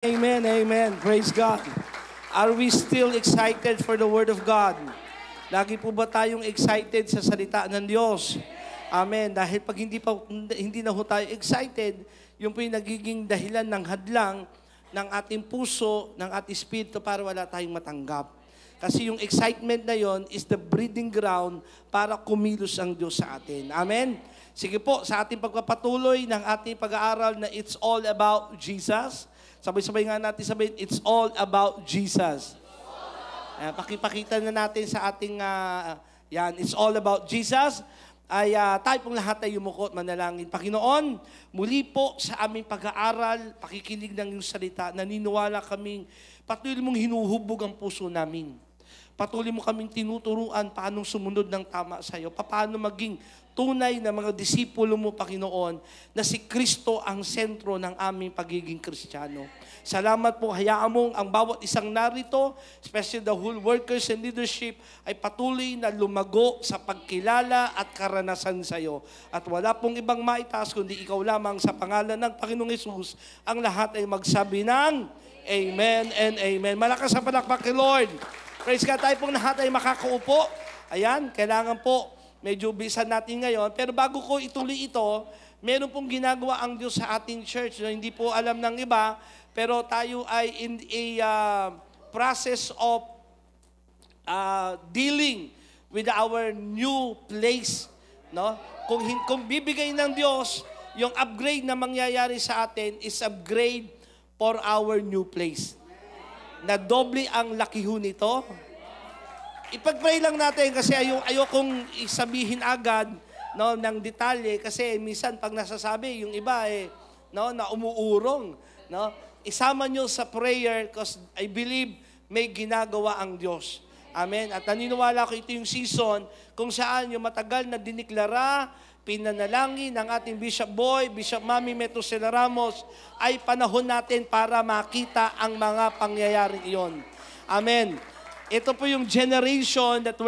Amen, amen. Praise God. Are we still excited for the Word of God? Lagi po ba tayong excited sa salita ng Diyos? Amen. Dahil pag hindi na ho tayo excited, yun po yung nagiging dahilan ng hadlang ng ating puso, ng ating espiritu para wala tayong matanggap. Kasi yung excitement na yon is the breeding ground para kumilos ang Diyos sa atin. Amen? Sige po, sa ating pagpapatuloy ng ating pag-aaral na It's All About Jesus. Sabay-sabay nga natin sabihin, it's all about Jesus. Pakipakita na natin sa ating, it's all about Jesus. Ay tayo pong lahat ay yumuko at manalangin. Panginoon, muli po sa aming pag-aaral, pakikinig ng iyong salita, naniniwala kaming patuloy mong hinuhubog ang puso namin. Patuloy mo kaming tinuturuan paano sumunod ng tama sa iyo. Paano maging tunay na mga disipulo mo, Panginoon, na si Kristo ang sentro ng aming pagiging Kristiyano. Salamat po, hayaan mong ang bawat isang narito, especially the whole workers and leadership, ay patuloy na lumago sa pagkilala at karanasan sa iyo. At wala pong ibang maitaas kundi ikaw lamang sa pangalan ng Panginoong Hesus, ang lahat ay magsabi ng Amen and Amen. Malakas ang palakpak kay Lord. Praise God, tayo pong lahat ay makakaupo. Ayan, kailangan po, medyo bisan natin ngayon. Pero bago ko ituloy ito, meron pong ginagawa ang Diyos sa ating church. Hindi po alam ng iba, pero tayo ay in a process of dealing with our new place. No? Kung bibigay ng Diyos, yung upgrade na mangyayari sa atin is upgrade for our new place. Na doble ang laki ho nito. Ipag-pray lang natin kasi ayokong isabihin agad ng detalye kasi minsan pag nasasabi yung iba na umuurong. Isama nyo sa prayer because I believe may ginagawa ang Diyos. Amen. At naniniwala ko ito yung season kung saan yung matagal na diniklara, pinanalangin ng ating Bishop Boy, Bishop Mami Metosela Ramos, ay panahon natin para makita ang mga pangyayaring iyon. Amen. Ito po yung generation that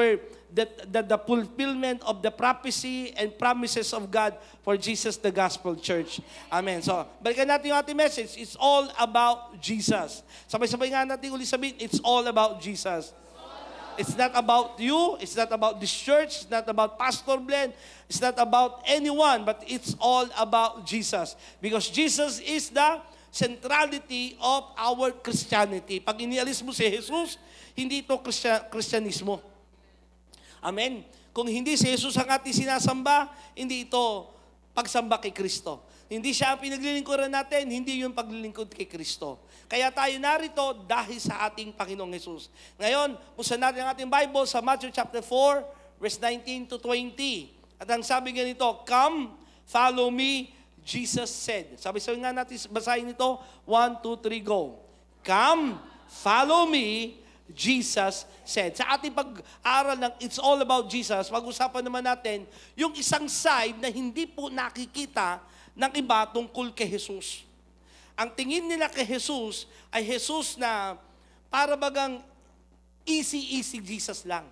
the fulfillment of the prophecy and promises of God for Jesus the Gospel Church. Amen. So, balikan natin yung ating message. It's all about Jesus. Sabay-sabay nga natin ulit sabihin, it's all about Jesus. It's not about you, it's not about this church, it's not about Pastor Glenn, it's not about anyone, but it's all about Jesus. Because Jesus is the centrality of our Christianity. Pag inialis mo si Jesus, hindi ito Kristyanismo. Amen? Kung hindi si Jesus ang ating sinasamba, hindi ito pagsamba kay Kristo. Hindi siya ang pinaglilingkuran natin, hindi yung paglilingkod kay Kristo. Kaya tayo narito dahil sa ating Panginoong Hesus. Ngayon, buksan natin ang ating Bible sa Matthew chapter 4, verse 19 to 20. At ang sabi ganito, "Come, follow me," Jesus said. Sabi nga natin, basahin ito, 1, 2, 3, go. "Come, follow me," Jesus said. Sa ating pag-aaral ng It's All About Jesus, pag-usapan naman natin yung isang side na hindi po nakikita ng iba tungkol kay Jesus. Ang tingin nila kay Jesus ay Jesus na para bagang easy Jesus lang.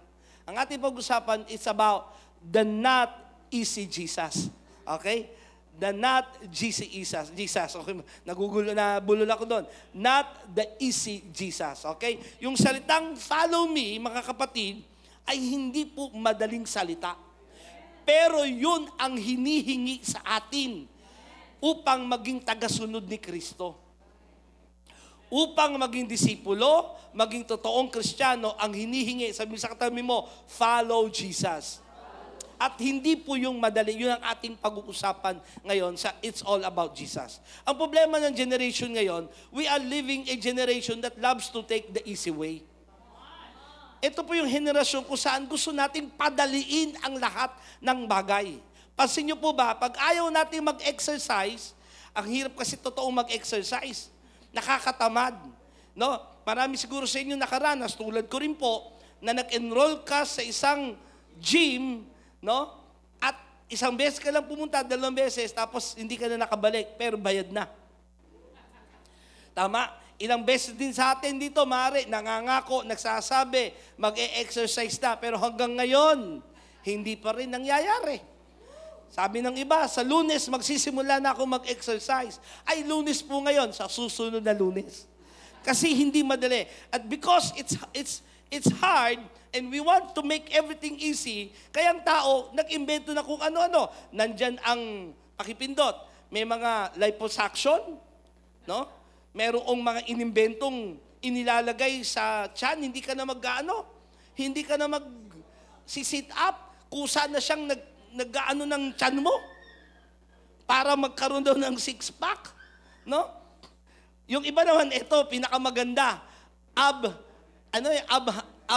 Ang ating pag-usapan is about the not easy Jesus. Okay? The not easy Jesus. Okay, nabulol ako doon. Not the easy Jesus. Okay? Yung salitang follow me, mga kapatid, ay hindi po madaling salita. Pero yun ang hinihingi sa atin upang maging tagasunod ni Kristo. Upang maging disipulo, maging totoong Kristiyano, ang hinihingi, sabi sa katabi mo, follow Jesus. At hindi po yung madali, yun ang ating pag-uusapan ngayon sa It's All About Jesus. Ang problema ng generation ngayon, we are living a generation that loves to take the easy way. Ito po yung henerasyon kung saan gusto nating padaliin ang lahat ng bagay. Pansin nyo po ba, pag ayaw natin mag-exercise, ang hirap kasi totoong mag-exercise. Nakakatamad. No? Marami siguro sa inyo nakaranas, tulad ko rin po, na nag-enroll ka sa isang gym, no? At isang beses ka lang pumunta, 2 beses, tapos hindi ka na nakabalik, pero bayad na. Tama? Ilang beses din sa atin dito, maaari, nangangako, nagsasabi, mag-e-exercise na, pero hanggang ngayon, hindi pa rin nangyayari. Sabi ng iba, sa Lunes magsisimula na ako mag-exercise. Ay, Lunes po ngayon, sa susunod na Lunes. Kasi hindi madali. At because it's hard and we want to make everything easy, kaya ang tao nag-imbento na kung ano-ano. Nandyan ang pakipindot. May mga liposuction, no? Merong mga inimbentong inilalagay sa tiyan, hindi ka na hindi ka na sit up, kusa na siyang nag-ano ng tiyan mo para magkaroon daw ng six-pack, no? Yung iba naman, ito, pinakamaganda, ab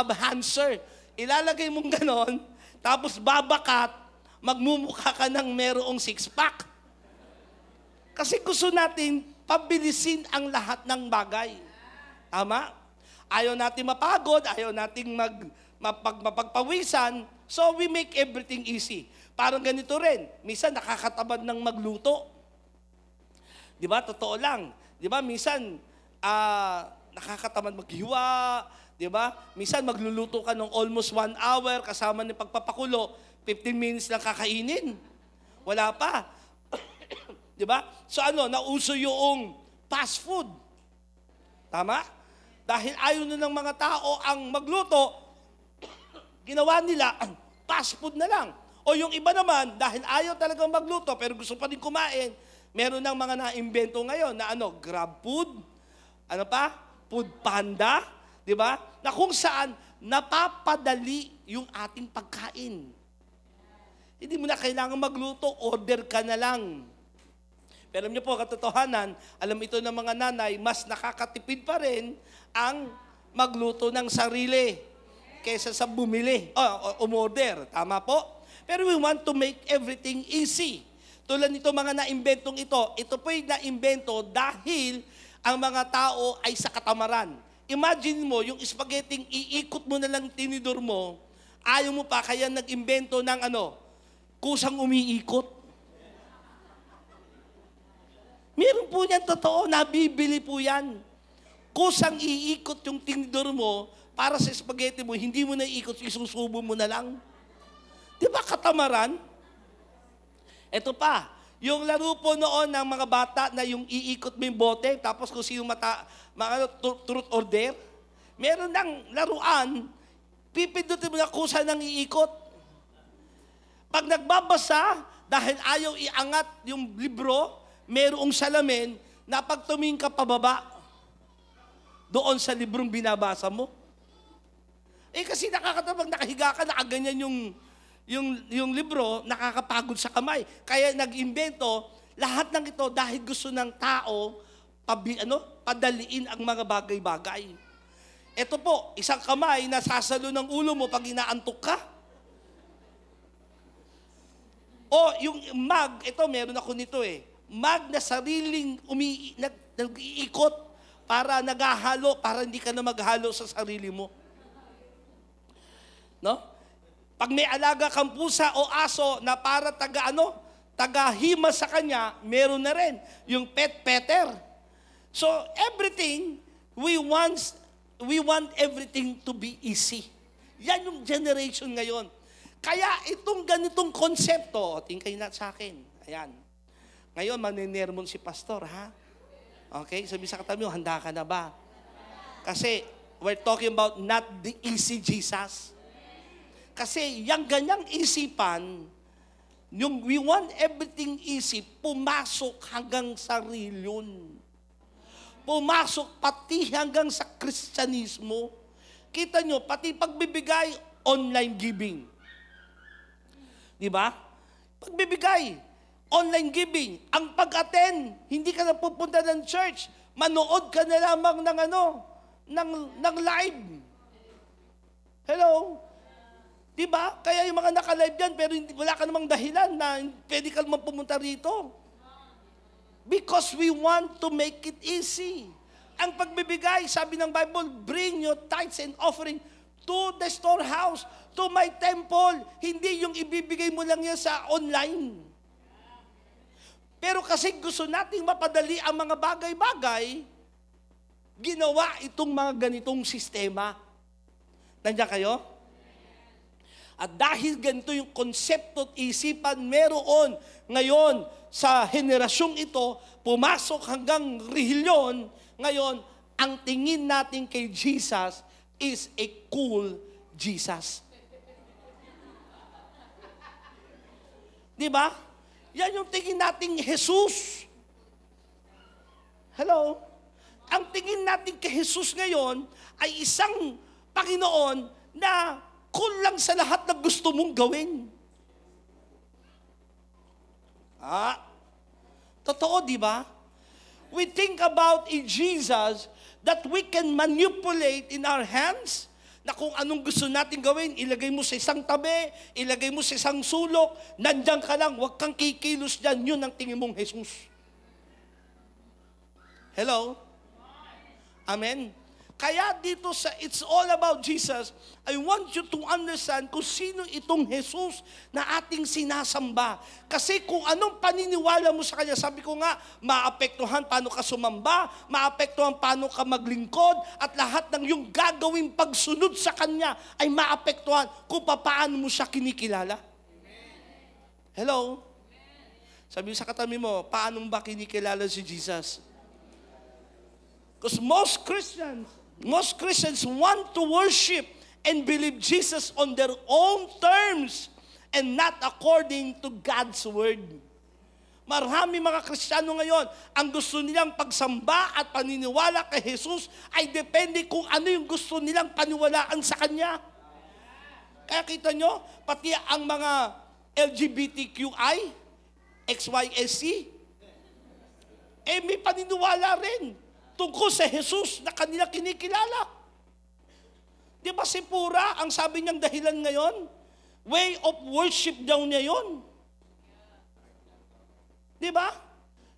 enhancer. Ilalagay mong ganon, tapos babakat, magmumukha ka ng merong six-pack. Kasi gusto natin pabilisin ang lahat ng bagay. Tama? Ayaw natin mapagod, ayaw natin mapagpawisan, so we make everything easy. Parang ganito rin, minsan nakakatamad ng magluto. Di ba? Totoo lang. Di ba? Minsan, nakakatamad maghiwa. Di ba? Minsan magluluto ka ng almost 1 hour kasama ng pagpapakulo, 15 minutes lang kakainin. Wala pa. Di ba? So nauso yung fast food. Tama? Dahil ayaw na ng mga tao ang magluto, ginawa nila, fast food na lang. O yung iba naman, dahil ayaw talagang magluto, pero gusto pa rin kumain, meron ng mga naimbento ngayon na Grab food, Food Panda, di ba? Na kung saan napapadali yung ating pagkain. Hindi mo na kailangan magluto, order ka na lang. Pero alam niyo po, katotohanan, alam ito ng mga nanay, mas nakakatipid pa rin ang magluto ng sarili kaysa sa bumili o umorder. Tama po? Pero we want to make everything easy. Tulad nito mga naimbentong ito po yung naimbento dahil ang mga tao ay sa katamaran. Imagine mo, yung spaghetti, iikot mo na lang tinidor mo, ayaw mo pa, kaya nag-imbento ng kusang umiikot. Meron po yan, totoo, nabibili po yan. Kusang iikot yung tinidor mo para sa spaghetti mo, hindi mo na iikot, isusubo mo na lang. Di ba katamaran? Ito pa, yung laro po noon ng mga bata na yung iikot mo yung bote, tapos kung sino truth or dare, meron ng laruan, pipindutin mo na kusa ng iikot. Pag nagbabasa, dahil ayaw iangat yung libro, merong salamin na pag tumingin ka pababa, doon sa librong binabasa mo. Kasi nakakatabang nakahiga ka, nakaganyan yung libro, nakakapagod sa kamay. Kaya nag-imbento, lahat ng ito dahil gusto ng tao padaliin ang mga bagay-bagay. Ito po, isang kamay na sasalo ng ulo mo pag inaantok ka. O yung mag, ito meron ako nito mag na sariling nag-iikot para naghahalo, para hindi ka na maghalo sa sarili mo. No? Pag may alaga kang pusa o aso na para tagahima sa kanya, meron na rin yung pet-peter. So everything, we want everything to be easy. Yan yung generation ngayon. Kaya itong ganitong konsepto, tingkay na sa akin. Ayan. Ngayon, maninermon si pastor, ha? Okay? Sabi sa katabi mo, handa ka na ba? Kasi we're talking about not the easy Jesus. Kasi yung ganyang isipan, yung we want everything easy, pumasok hanggang sa reliyon. Pumasok pati hanggang sa Kristyanismo. Kita nyo, pati pagbibigay, online giving. Di ba? Pagbibigay, online giving. Ang pag-attend, hindi ka na pupunta ng church. Manood ka na lamang ng live. Hello? Diba? Kaya yung mga naka-live dyan, pero wala ka namang dahilan na pwede ka naman pumunta rito. Because we want to make it easy. Ang pagbibigay, sabi ng Bible, bring your tithes and offering to the storehouse, to my temple. Hindi yung ibibigay mo lang yan sa online. Pero kasi gusto nating mapadali ang mga bagay-bagay, ginawa itong mga ganitong sistema. Nandiyan kayo? At dahil ganito yung konsepto at isipan meron ngayon sa henerasyong ito, pumasok hanggang rehilyon, ngayon, ang tingin natin kay Jesus is a cool Jesus. Di ba? Yan yung tingin nating Jesus. Hello? Ang tingin natin kay Jesus ngayon ay isang Panginoon na cool lang sa lahat na gusto mong gawin. Totoo, di ba? We think about a Jesus that we can manipulate in our hands, na kung anong gusto natin gawin, ilagay mo sa isang tabi, ilagay mo sa isang sulok, nandiyan ka lang, huwag kang kikilos dyan, yun ang tingin mong Jesus. Hello? Amen? Kaya dito sa It's All About Jesus, I want you to understand kung sino itong Jesus na ating sinasamba. Kasi kung anong paniniwala mo sa Kanya, sabi ko nga, maapektuhan paano ka sumamba, maapektuhan paano ka maglingkod, at lahat ng yung gagawing pagsunod sa Kanya ay maapektuhan kung paano mo siya kinikilala. Hello? Sabi sa katabi mo, paano mo ba kinikilala si Jesus? Because most Christians want to worship and believe Jesus on their own terms and not according to God's Word. Marami mga Kristiyano ngayon, ang gusto nilang pagsamba at paniniwala kay Jesus ay depende kung ano yung gusto nilang paniwalaan sa Kanya. Kaya kita nyo, pati ang mga LGBTQI, XYSC, may paniniwala rin tungkol sa Jesus na kanila kinikilala. Di ba si Pura, ang sabi niyang dahilan ngayon, way of worship daw niya yun. Di ba?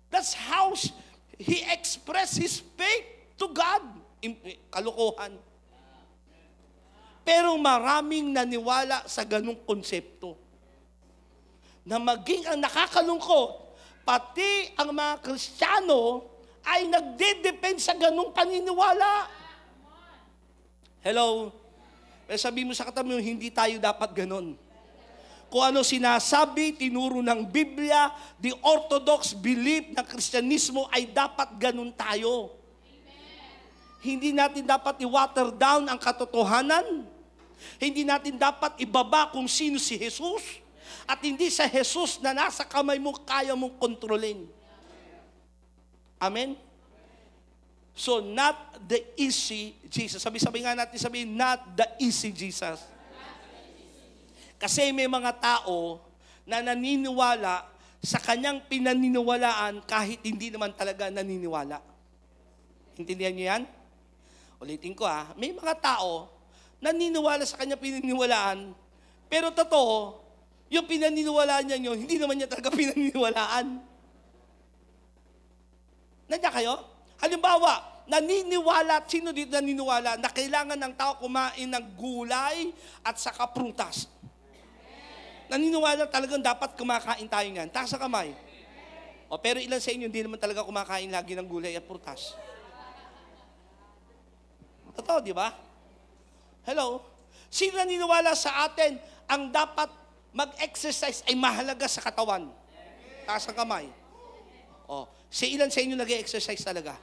That's how he expressed his faith to God. Kalokohan. Pero maraming naniwala sa ganung konsepto. Na maging ang nakakalungkot, pati ang mga Kristiyano ay nagde-depend sa ganung paniniwala. Hello? Pero sabi mo sa katabi mo, hindi tayo dapat ganon. Kung ano sinasabi, tinuro ng Biblia, the orthodox belief ng Kristyanismo ay dapat ganon tayo. Amen. Hindi natin dapat i-water down ang katotohanan. Hindi natin dapat ibaba kung sino si Jesus. At hindi sa Jesus na nasa kamay mo, kaya mong kontrolin. Amen? So, not the easy Jesus. Sabi nga natin, not the easy Jesus. Kasi may mga tao na naniniwala sa kanyang pinaniniwalaan kahit hindi naman talaga naniniwala. Intindihan niyo yan? Ulitin ko may mga tao naniniwala sa kanyang pinaniniwalaan, pero totoo, yung pinaniniwalaan niya yun, hindi naman niya talaga pinaniniwalaan. Nandiyan kayo? Halimbawa, naniniwala, sino dito naniniwala na kailangan ng tao kumain ng gulay at saka prutas? Naniniwala talagang dapat kumakain tayo nga. Taas sa kamay. Pero ilan sa inyo hindi naman talaga kumakain lagi ng gulay at prutas? Totoo, di ba? Hello? Sino naniniwala sa atin ang dapat mag-exercise ay mahalaga sa katawan? Taas ang kamay. Ilan sa inyo nag-exercise talaga?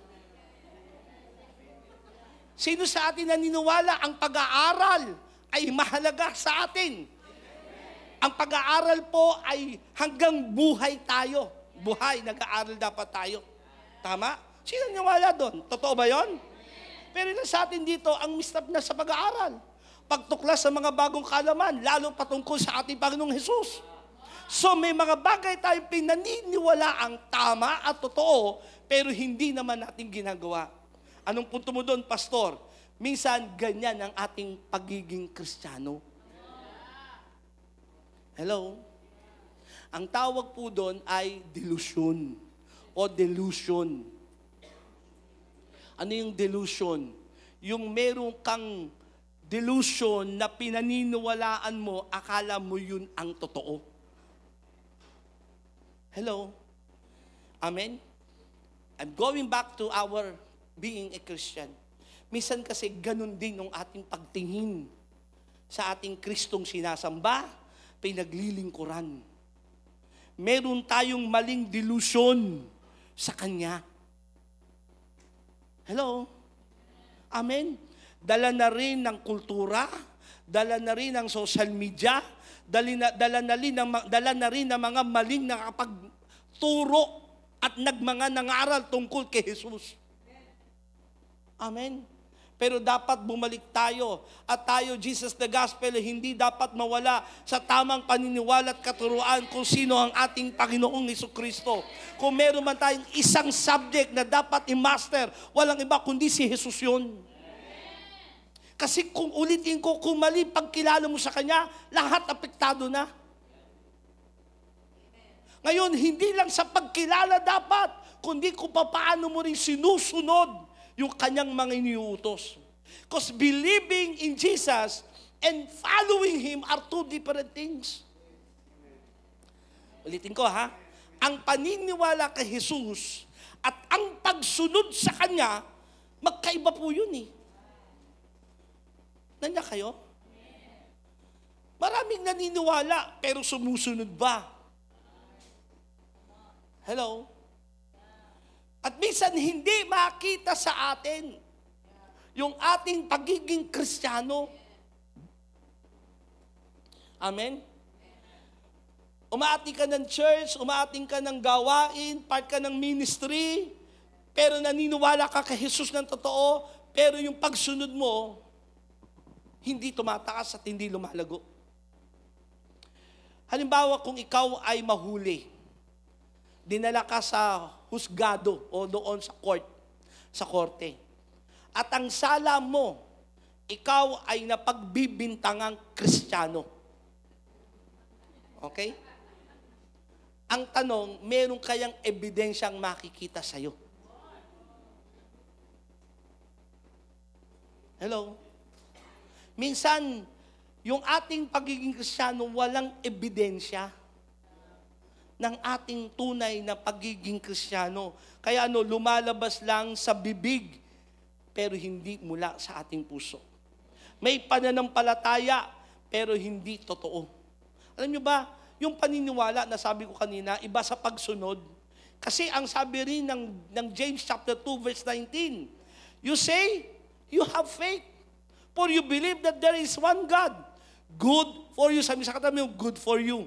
Sino sa atin naniniwala ang pag-aaral ay mahalaga sa atin? Ang pag-aaral po ay hanggang buhay tayo. Buhay, nag-aaral dapat tayo. Tama? Sino naniniwala doon? Totoo ba yon? Pero ilan sa atin dito ang mistap na sa pag-aaral? Pagtuklas sa mga bagong kaalaman, lalo patungkol sa ating Panginoong Jesus. So may mga bagay tayong pinaniniwala ang tama at totoo, pero hindi naman natin ginagawa. Anong punto mo doon, Pastor? Minsan, ganyan ang ating pagiging Kristiyano. Hello? Ang tawag po doon ay delusion o delusion. Ano yung delusion? Yung meron kang delusion na pinaniniwalaan mo, akala mo yun ang totoo. Hello? Amen? I'm going back to our being a Christian. Minsan kasi ganun din ang ating pagtingin sa ating Kristong sinasamba, pinaglilingkuran. Meron tayong maling delusion sa Kanya. Hello? Amen? Dala na rin ng kultura, dala na rin ng social media, dala na rin ng mga maling nakapagturo at mga nangaral tungkol kay Jesus. Amen? Pero dapat bumalik tayo at tayo, Jesus the Gospel, hindi dapat mawala sa tamang paniniwala at katuruan kung sino ang ating Panginoong Jesucristo. Kung meron man tayong isang subject na dapat i-master, walang iba kundi si Jesus yun. Kasi kung ulitin ko, kung mali pagkilala mo sa Kanya, lahat apektado na. Ngayon, hindi lang sa pagkilala dapat, kundi kung paano mo rin sinusunod yung Kanyang mga iniuutos. Because believing in Jesus and following Him are two different things. Ulitin ko ha, ang paniniwala kay Jesus at ang pagsunod sa Kanya, magkaiba po yun eh. Nandiyan kayo? Maraming naniniwala, pero sumusunod ba? Hello? At minsan hindi makita sa atin yung ating pagiging Kristiyano. Amen? Umaati ka ng church, umaating ka ng gawain, part ka ng ministry, pero naniniwala ka kay Jesus ng totoo, pero yung pagsunod mo, hindi tumataas at hindi lumalago. Halimbawa, kung ikaw ay mahuli, dinala ka sa husgado o doon sa korte. At ang sala mo, ikaw ay napagbibintangang Kristiyano. Okay? Ang tanong, meron kayang ebidensyang makikita sa'yo? Hello? Minsan, yung ating pagiging Kristiyano, walang ebidensya ng ating tunay na pagiging Kristiyano. Kaya lumalabas lang sa bibig, pero hindi mula sa ating puso. May pananampalataya, pero hindi totoo. Alam nyo ba, yung paniniwala na sabi ko kanina, iba sa pagsunod. Kasi ang sabi rin ng James chapter 2 verse 19, you say, you have faith, for you believe that there is one God. Good for you. Sabi sa katabi mo, good for you.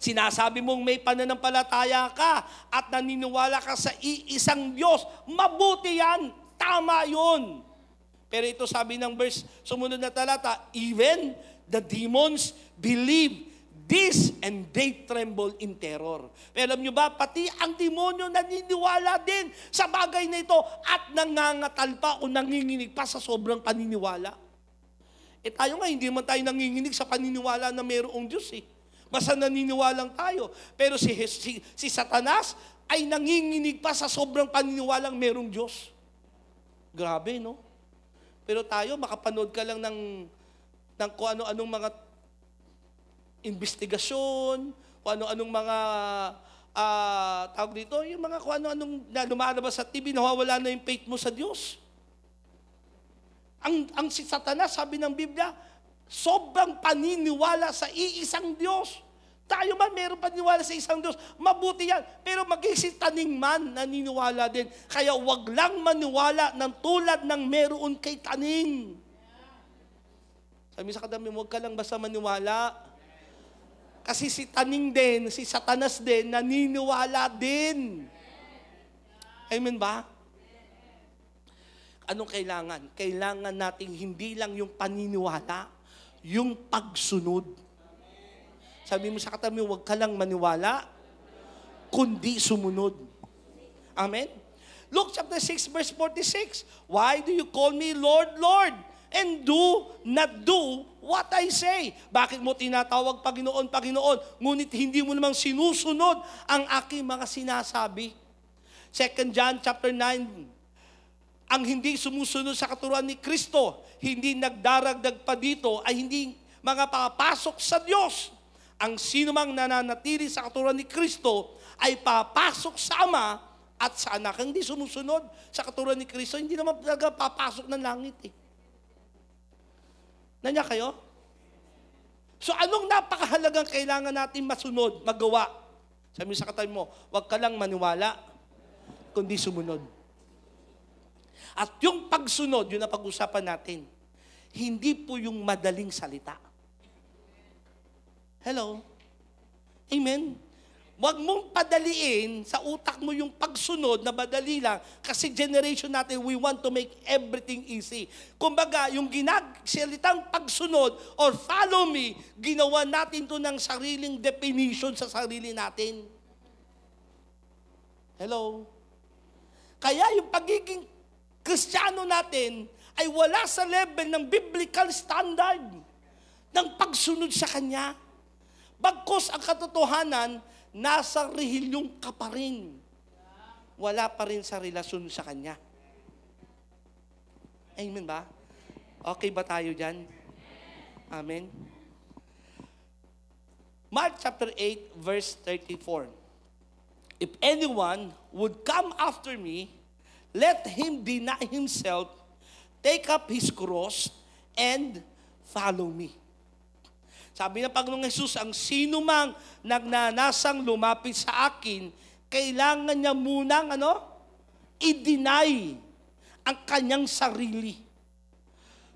Sinasabi mong may pananampalataya ka at naniniwala ka sa iisang Diyos. Mabuti yan. Tama yun. Pero ito sabi ng verse, sumunod na talata, even the demons believe this and they tremble in terror. Pero alam nyo ba, pati ang demonyo naniniwala din sa bagay na ito at nangangatal pa o nanginginig pa sa sobrang paniniwala. Tayo nga, hindi man tayo nanginginig sa paniniwala na mayroong Diyos eh. Basta naniniwalang tayo. Pero si Satanas ay nanginginig pa sa sobrang paniniwalang mayroong Diyos. Grabe, no? Pero tayo, makapanood ka lang ng kung ano-anong mga investigasyon, kung ano-anong mga tawag dito, yung mga kung ano-anong na lumalabas sa TV, nawawala na yung faith mo sa Diyos. Ang si Satanas, sabi ng Biblia, sobrang paniniwala sa iisang Diyos. Tayo man meron paniniwala sa isang Diyos, mabuti yan. Pero maging si Taning man naniniwala din. Kaya wag lang maniwala ng tulad ng meron kay Taning. Sabi sa kadami, wag ka lang basta maniwala. Kasi si Taning din, si Satanas din, naniniwala din. Amen ba? Anong kailangan? Kailangan nating hindi lang yung paniniwala, yung pagsunod. Sabi mo sa katabi, huwag ka lang maniwala, kundi sumunod. Amen? Luke chapter 6 verse 46, why do you call me Lord, Lord, and do not do what I say? Bakit mo tinatawag Panginoon, Panginoon, ngunit hindi mo namang sinusunod ang aking mga sinasabi? 2 John chapter 9, ang hindi sumusunod sa katuruan ni Kristo, hindi nagdaragdag pa dito, ay hindi mga papasok sa Diyos. Ang sino mang nananatili sa katuruan ni Kristo ay papasok sa Ama at sa Anak. Ang hindi sumusunod sa katuruan ni Kristo, hindi naman talaga papasok ng langit eh. Nandiyan kayo? So anong napakahalagang kailangan natin masunod, magawa? Sabi sa katabi mo, huwag ka lang maniwala, kundi sumunod. At yung pagsunod, yun ang pag-usapan natin. Hindi po yung madaling salita. Hello? Amen? Huwag mong padaliin sa utak mo yung pagsunod na madali lang kasi generation natin, we want to make everything easy. Kumbaga, yung salitang pagsunod or follow me, ginawa natin to ng sariling definition sa sarili natin. Hello? Kaya yung pagiging Kristiyano natin ay wala sa level ng biblical standard ng pagsunod sa Kanya. Bagkus ang katotohanan, nasa rehelyong ka pa rin. Wala pa rin sa relasyon sa Kanya. Amen ba? Okay ba tayo dyan? Amen? Mark chapter 8, verse 34. If anyone would come after me, let him deny himself, take up his cross, and follow me. Sabi ng Panginoong Jesus, ang sino mang nagnanasang lumapit sa akin, kailangan niya munang i-deny ang kanyang sarili.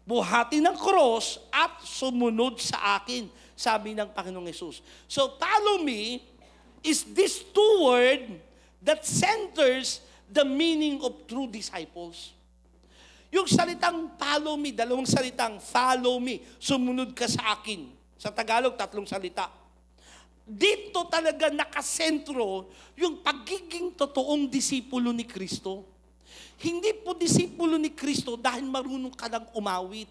Buhatin ng cross at sumunod sa akin, sabi ng Panginoong Jesus. So follow me is this two word that centers the meaning of true disciples. Yung salitang follow me, dalawang salitang follow me, sumunod ka sa akin. Sa Tagalog, 3 salita. Dito talaga nakasentro yung pagiging totoong disipulo ni Kristo. Hindi po disipulo ni Kristo dahil marunong ka lang umawit.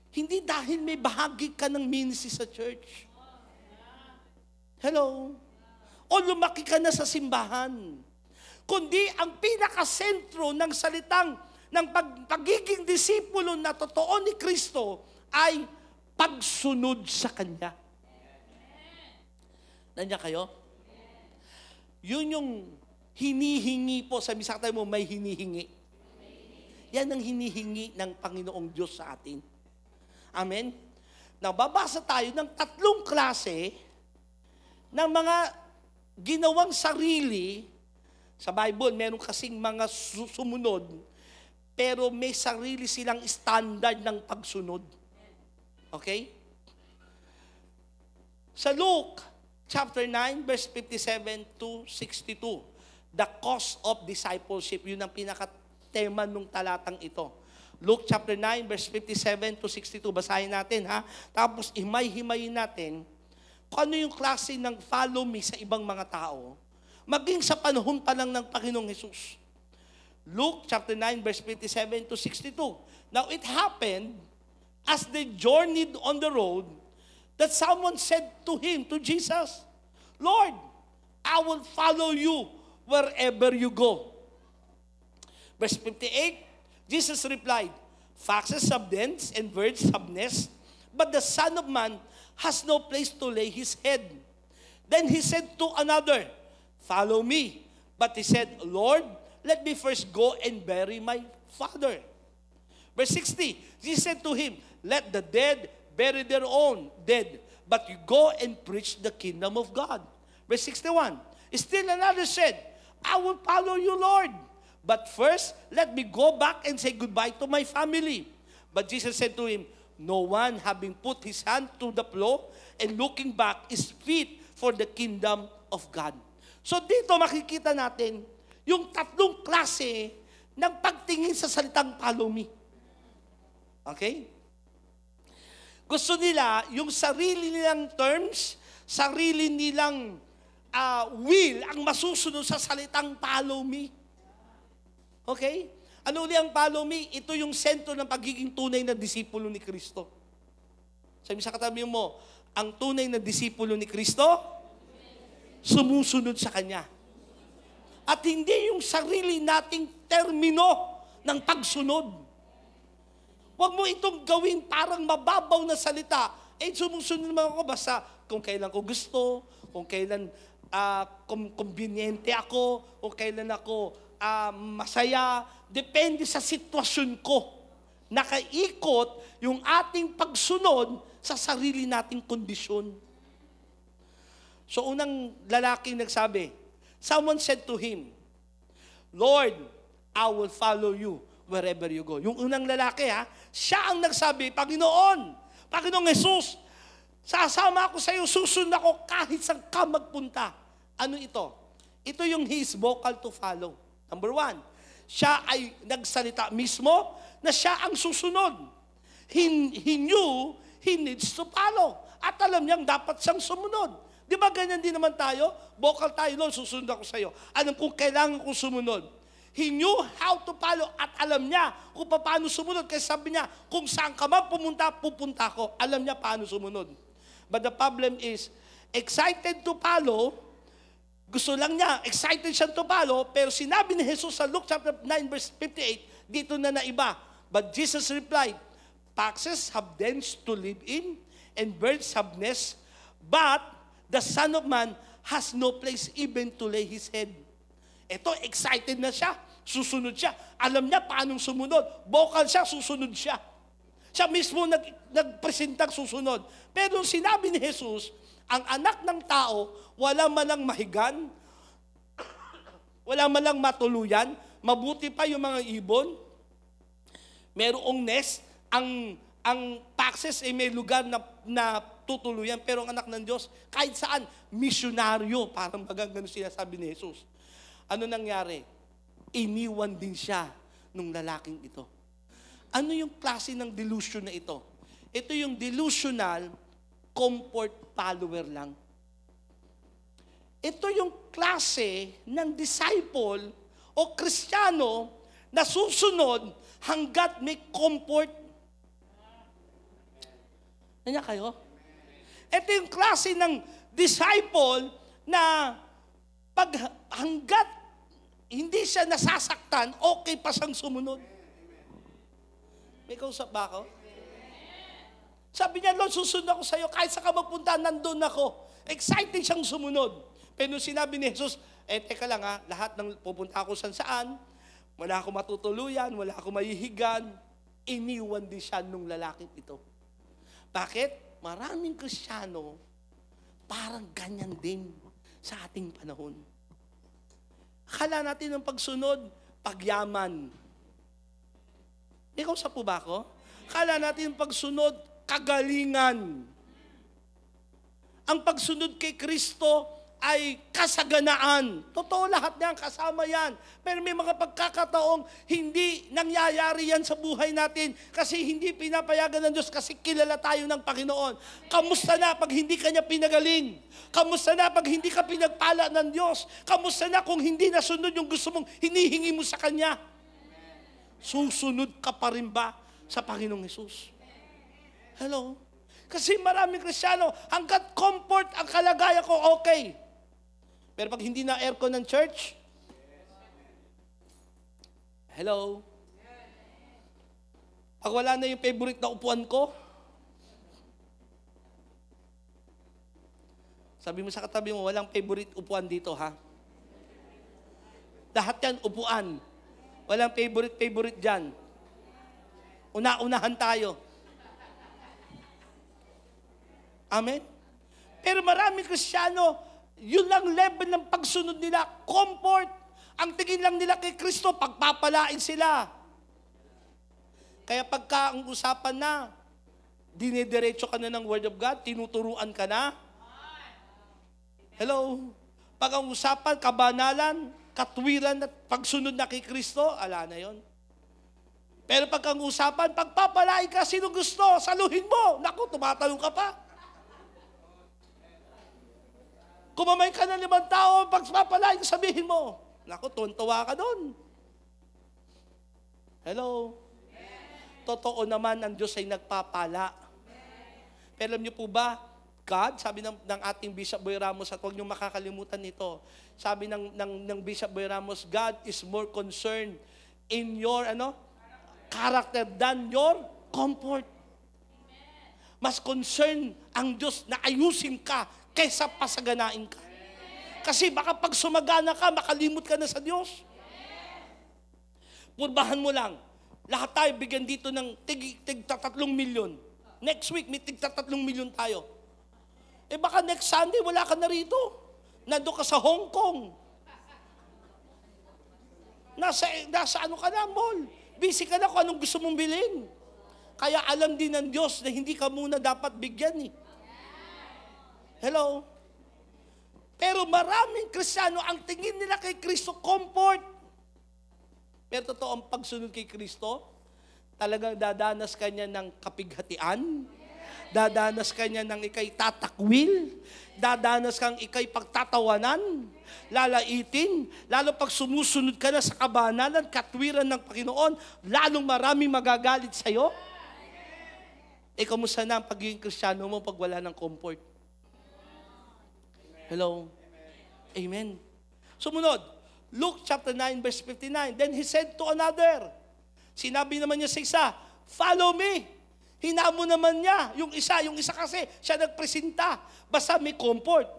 Hindi dahil may bahagi ka ng ministry sa church. Hello? O lumaki ka na sa simbahan. Kundi ang pinakasentro ng salitang ng pagiging disipulo na totoo ni Kristo ay pagsunod sa Kanya. Nandiyan kayo? Yun yung hinihingi po. Sabi sa tayo mo, may hinihingi. Yan ang hinihingi ng Panginoong Diyos sa atin. Amen? Nababasa tayo ng 3 klase ng mga ginawang sarili. Sa Bible, meron kasing mga sumunod, pero may sarili silang standard ng pagsunod. Okay? Sa Luke, chapter 9, verse 57 to 62, the cost of discipleship, yun ang pinaka-tema nung talatang ito. Luke chapter 9, verse 57 to 62, basahin natin ha. Tapos himay-himayin natin kung ano yung klase ng follow me sa ibang mga tao, maging sa panahon pa lang ng Panginoong Jesus. Luke chapter 9, verse 57 to 62. Now it happened, as they journeyed on the road, that someone said to him, to Jesus, Lord, I will follow you wherever you go. Verse 58, Jesus replied, foxes have dens and birds have nests, but the Son of Man has no place to lay his head. Then he said to another, follow me. But he said, Lord, let me first go and bury my father. Verse 60, Jesus said to him, let the dead bury their own dead, but you go and preach the kingdom of God. Verse 61, still another said, I will follow you, Lord, but first let me go back and say goodbye to my family. But Jesus said to him, no one having put his hand to the plow and looking back is fit for the kingdom of God. So dito makikita natin yung 3 klase ng pagtingin sa salitang follow me. Okay? Gusto nila yung sarili nilang terms, sarili nilang will ang masusunod sa salitang follow me. Okay? Ano uli ang follow me? Ito yung sentro ng pagiging tunay na disipulo ni Kristo. Sabi sa katabi mo, ang tunay na disipulo ni Kristo, sumusunod sa Kanya. At hindi yung sarili nating termino ng pagsunod. Huwag mo itong gawin parang mababaw na salita. Sumusunod naman ako basta kung kailan ko gusto, kung kailan kumbinyente ako, kung kailan ako masaya, depende sa sitwasyon ko. Nakaikot yung ating pagsunod sa sarili nating kondisyon. So unang lalaking nagsabi, someone said to him, Lord, I will follow you wherever you go. Yung unang lalaki, siya ang nagsabi, Panginoong Jesus, sasama ako sa iyo, susunod ako kahit saan ka magpunta. Ano ito? Ito yung he is vocal to follow. Number 1, siya ay nagsalita mismo na siya ang susunod. He knew he needs to follow. At alam niyang dapat siyang sumunod. Di ba ganyan din naman tayo? Vocal tayo, Lord, susunod ako sa iyo. Alam kong kailangan kong sumunod. He knew how to follow at alam niya kung paano sumunod. Kasi sabi niya, kung saan ka man pupunta ako. Alam niya paano sumunod. But the problem is, excited to follow, gusto lang niya, excited siya to follow, pero sinabi ni Jesus sa Luke chapter 9 verse 58, dito na naiba. But Jesus replied, foxes have dens to live in, and birds have nests, but the Son of Man has no place even to lay His head. Ito, excited na siya, susunod siya. Alam niya paanong sumunod. Vocal siya, susunod siya. Siya mismo nagpresentang susunod. Pero nung sinabi ni Jesus, ang anak ng tao, wala man lang mahigan, wala man lang matuluyan, mabuti pa yung mga ibon, merong nest, ang foxes ay may lugar na tutuluyan, pero ang anak ng Diyos, kahit saan, misyonaryo, parang magagano sinasabi ni Jesus. Ano nangyari? Iniwan din siya nung lalaking ito. Ano yung klase ng delusion na ito? Ito yung delusional comfort follower lang. Ito yung klase ng disciple o Kristiyano na susunod hanggat may comfort. Nandiyan kayo? Ito yung klase ng disciple na hanggat hindi siya nasasaktan, okay pa siyang sumunod. May kausap ba ako? Sabi niya, Lord, susunod ako sa iyo. Kahit saan ka magpunta, nandun ako. Excited siyang sumunod. Pero nung sinabi ni Jesus, teka lang lahat ng pupunta ako saan, wala ako matutuluyan, wala ako mahihigan, iniwan din siya nung lalaking ito. Bakit? Maraming Kristiyano, parang ganyan din sa ating panahon. Akala natin ng pagsunod, pagyaman. Ikaw sa po ba ako? Akala natin ng pagsunod, kagalingan. Ang pagsunod kay Kristo ay kasaganaan. Totoo lahat niyan, kasama yan. Pero may mga pagkakataong hindi nangyayari yan sa buhay natin kasi hindi pinapayagan ng Diyos kasi kilala tayo ng Panginoon. Kamusta na pag hindi ka niya pinagaling? Kamusta na pag hindi ka pinagpala ng Diyos? Kamusta na kung hindi nasunod yung gusto mong hinihingi mo sa Kanya? Susunod ka pa rin ba sa Panginoong Hesus? Hello? Kasi maraming Kristiyano, hanggat comfort ang kalagayan ko, okay. Pero pag hindi na aircon ng church, hello? Pag wala na yung favorite na upuan ko, sabi mo sa katabi mo, walang favorite upuan dito, ha? Lahat yan, upuan. Walang favorite dyan. Una-unahan tayo. Amen? Pero maraming Kristiyano, yun lang level ng pagsunod nila, comfort. Ang tingin lang nila kay Kristo, pagpapalain sila. Kaya pagka ang usapan na, dinidiretso ka na ng Word of God, tinuturuan ka na. Hello? Pag ang usapan, kabanalan, katwiran at pagsunod na kay Kristo, ala na yon. Pero pag ang usapan, pagpapalain ka, sino gusto? Saluhin mo. Naku, tumatalong ka pa. Kumamay ka ng 5 tao, pagpapalain, sabihin mo. Naku, tuwan-tuwa ka doon. Hello? Totoo naman, ang Diyos ay nagpapala. Pero alam niyo po ba, God, sabi ng ating Bishop Boy Ramos, at huwag niyo makakalimutan nito, sabi ng Bishop Boy Ramos, God is more concerned in your character than your comfort. Mas concern ang Diyos na ayusin ka kaysa pasaganain ka. Kasi baka pag sumagana ka, makalimot ka na sa Diyos. Purbahan mo lang. Lahat tayo bigyan dito ng tig 3 milyon. Next week, may tig 3 milyon tayo. Baka next Sunday, wala ka na rito. Nandun ka sa Hong Kong. Nasa ano ka na, mall. Busy ka na kung anong gusto mong bilhin. Kaya alam din ng Diyos na hindi ka muna dapat bigyan eh. Hello? Pero maraming Kristiyano, ang tingin nila kay Kristo, comfort. Pero totoo, ang pagsunod kay Kristo, talagang dadanas ka niya ng kapighatian, dadanas ka niya ng ikay tatakwil, dadanas kang ikay pagtatawanan, lalaitin, lalo pag sumusunod ka na sa kabanalan, katwiran ng Panginoon, lalong maraming magagalit sa'yo. Kamusta na ang pagiging Kristiyano mo pag wala ng comfort? Hello? Amen. Sumunod, Luke chapter 9 verse 59. Then he said to another, sinabi naman niya sa isa, follow me. Hinamo naman niya. Yung isa kasi, siya nagpresenta. Basta may comfort.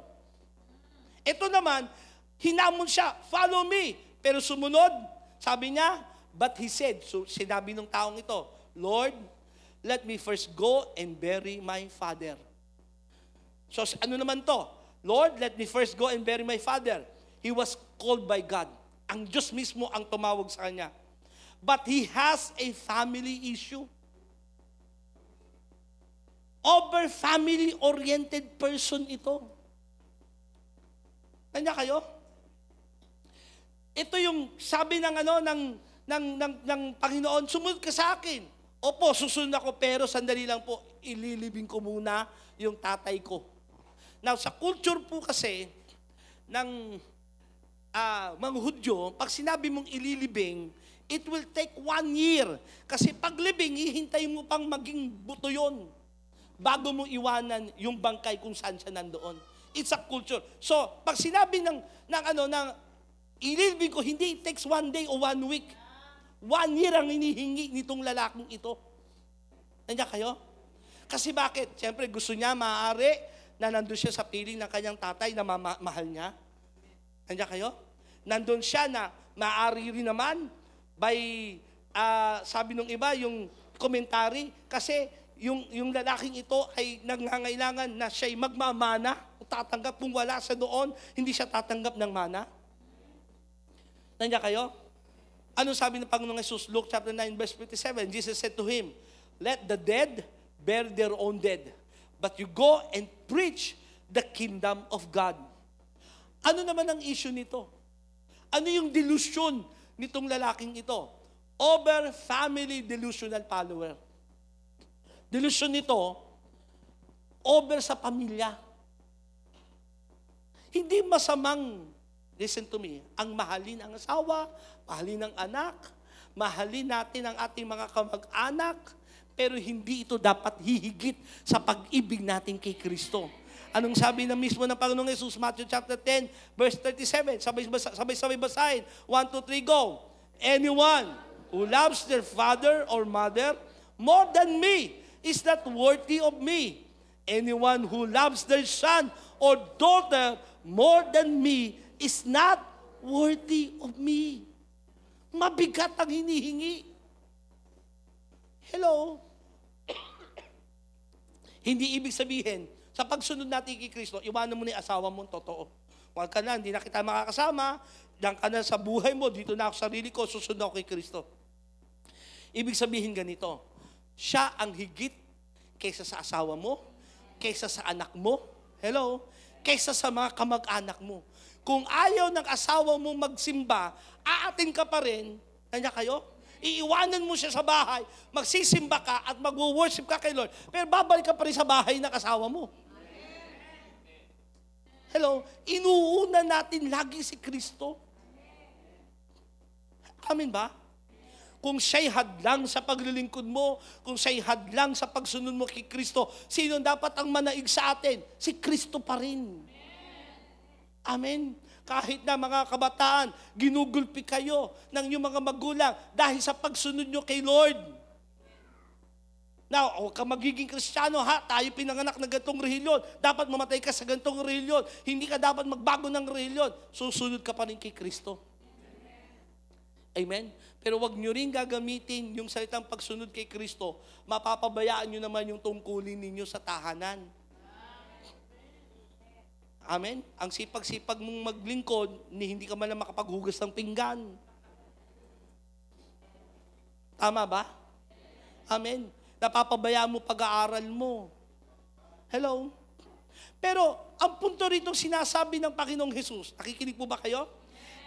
Ito naman, hinamon siya, follow me. Pero sumunod, sabi niya, but he said, so sinabi ng taong ito, Lord, let me first go and bury my father. So ano naman to? Lord, let me first go and bury my father. He was called by God. Ang Diyos mismo ang tumawag sa kanya. But he has a family issue. Over family-oriented person ito. Kanya kayo? Ito yung sabi ng ng Panginoon, sumunod ka sa akin. Opo, susunod ako, pero sandali lang po, ililibing ko muna yung tatay ko. Now, sa culture po kasi ng mga Hudyo, pag sinabi mong ililibing, it will take 1 year. Kasi paglibing, hihintayin mo pang maging buto yun bago mo iwanan yung bangkay kung saan siya nandoon. It's a culture. So, pag sinabi ng ililibing ko, hindi it takes 1 day o 1 week. 1 year ang hinihingi nitong lalaking ito. Nandiyan kayo? Kasi bakit? Siyempre gusto niya maaari na nandun siya sa piling ng kanyang tatay na mahal niya. Nandiyan kayo? Nandun siya na maaari rin naman by, sabi nung iba, yung commentary, kasi yung lalaking ito ay nangangailangan na siya'y magmamana, tatanggap kung wala sa doon, hindi siya tatanggap ng mana. Nandiyan kayo? Ano sabi ng Panginoong Jesus? Luke chapter 9 verse 57, Jesus said to him, let the dead bury their own dead, but you go and preach the kingdom of God. Ano naman ang issue nito? Ano yung delusion nitong lalaking ito? Over family delusional follower. Delusion nito, over sa pamilya. Hindi masamang, listen to me, ang mahalin ang asawa, mahalin ang anak, mahalin natin ang ating mga kamag-anak, pero hindi ito dapat hihigit sa pag-ibig natin kay Kristo. Anong sabi na mismo ng Panginoong Jesus? Matthew chapter 10, verse 37. Sabay-sabay basahin. 1, 2, 3, go. Anyone who loves their father or mother more than me is not worthy of me. Anyone who loves their son or daughter more than me is not worthy of me. Mabigat ang hinihingi. Hello? Hindi ibig sabihin, sa pagsunod natin kay Kristo, iwanan mo na yung asawa mong totoo. Huwag ka na, hindi na kita makakasama, diyan ka na sa buhay mo, dito na ako sarili ko, susunod ako kay Kristo. Ibig sabihin ganito, siya ang higit kaysa sa asawa mo, kaysa sa anak mo, hello, kaysa sa mga kamag-anak mo. Kung ayaw ng asawa mo magsimba, aatin ka pa rin, nandiyan kayo? Iiwanan mo siya sa bahay, magsisimba ka at mag-worship ka kay Lord, pero babalik ka pa rin sa bahay ng asawa mo. Hello? Inuuna natin lagi si Kristo. Amen ba? Kung siya'y hadlang sa paglilingkod mo, kung siya'y hadlang sa pagsunod mo kay Kristo, sino dapat ang manaig sa atin? Si Kristo pa rin. Amen? Kahit na mga kabataan, ginugulpi kayo ng inyong mga magulang dahil sa pagsunod nyo kay Lord. Now, huwag ka magiging Kristiyano, ha? Tayo pinanganak na gantong reliyon. Dapat mamatay ka sa gantong reliyon. Hindi ka dapat magbago ng reliyon. Susunod ka pa rin kay Kristo. Amen? Pero wag nyo rin gagamitin yung salitang pagsunod kay Kristo. Mapapabayaan nyo naman yung tungkulin ninyo sa tahanan. Amen? Ang sipag-sipag mong maglingkod, hindi ka man lang makapaghugas ng pinggan. Tama ba? Amen. Napapabayaan mo pag-aaral mo. Hello? Pero, ang punto rito sinasabi ng Panginoong Jesus, nakikinig po ba kayo?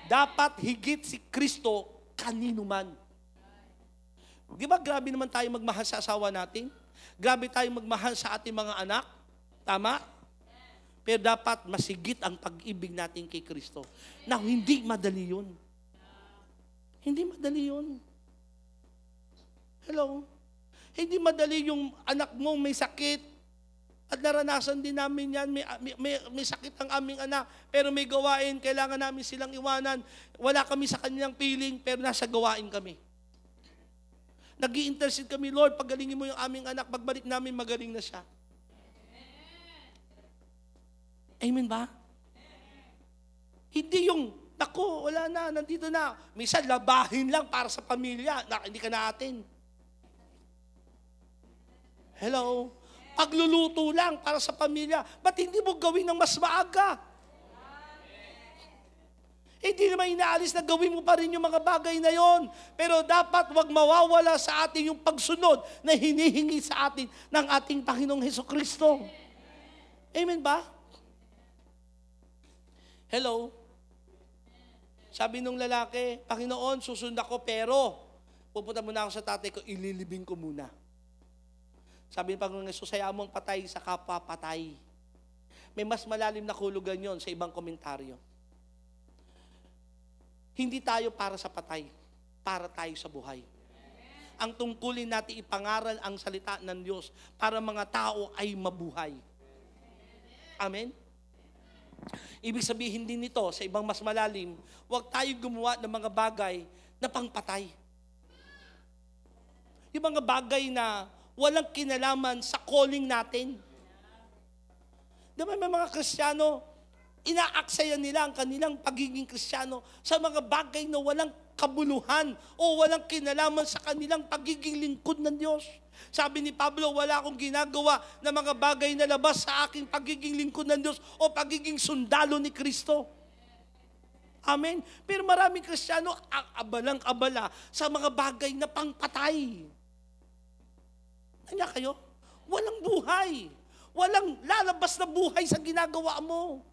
Dapat higit si Kristo kanino man. Di ba grabe naman tayo magmahal sa asawa natin? Grabe tayo magmahal sa ating mga anak? Tama? Pero dapat masigit ang pag-ibig natin kay Kristo. Now, hindi madali yun. Hindi madali yun. Hello? Hindi madali yung anak mo may sakit. At naranasan din namin yan, may sakit ang aming anak, pero may gawain, kailangan namin silang iwanan. Wala kami sa kanilang piling, pero nasa gawain kami. Nag-i-intercede kami, Lord, pagalingin mo yung aming anak, pagbalik namin, magaling na siya. Amen ba? Hindi yung, naku, wala na, nandito na. Minsan, labahin lang para sa pamilya, hindi ka natin. Hello? Pagluluto lang para sa pamilya. Ba't hindi mo gawin ng mas maaga? Hindi naman inaalis na gawin mo pa rin yung mga bagay na yon. Pero dapat wag mawawala sa atin yung pagsunod na hinihingi sa atin ng ating Panginoong Hesukristo. Amen ba? Hello? Sabi nung lalaki, Panginoon, susund ako pero pupunta muna ako sa tatay ko, ililibing ko muna. Sabi ng Panginoon Jesus, hayaan mong patay sa kapwa patay. May mas malalim na hulugan yon sa ibang komentaryo. Hindi tayo para sa patay, para tayo sa buhay. Ang tungkulin natin ipangaral ang salita ng Diyos para mga tao ay mabuhay. Amen? Ibig sabihin din nito, sa ibang mas malalim, huwag tayo gumawa ng mga bagay na pangpatay. Yung mga bagay na walang kinalaman sa calling natin. Diba may mga Kristiyano, inaaksayan nila ang kanilang pagiging Kristiyano sa mga bagay na walang kabuluhan o walang kinalaman sa kanilang pagiging lingkod ng Diyos. Sabi ni Pablo, wala akong ginagawa na mga bagay na labas sa aking pagiging lingkod ng Diyos o pagiging sundalo ni Kristo. Amen? Pero maraming Kristiyano ang abalang-abala sa mga bagay na pangpatay. Kanya kayo? Walang buhay. Walang lalabas na buhay sa ginagawa mo.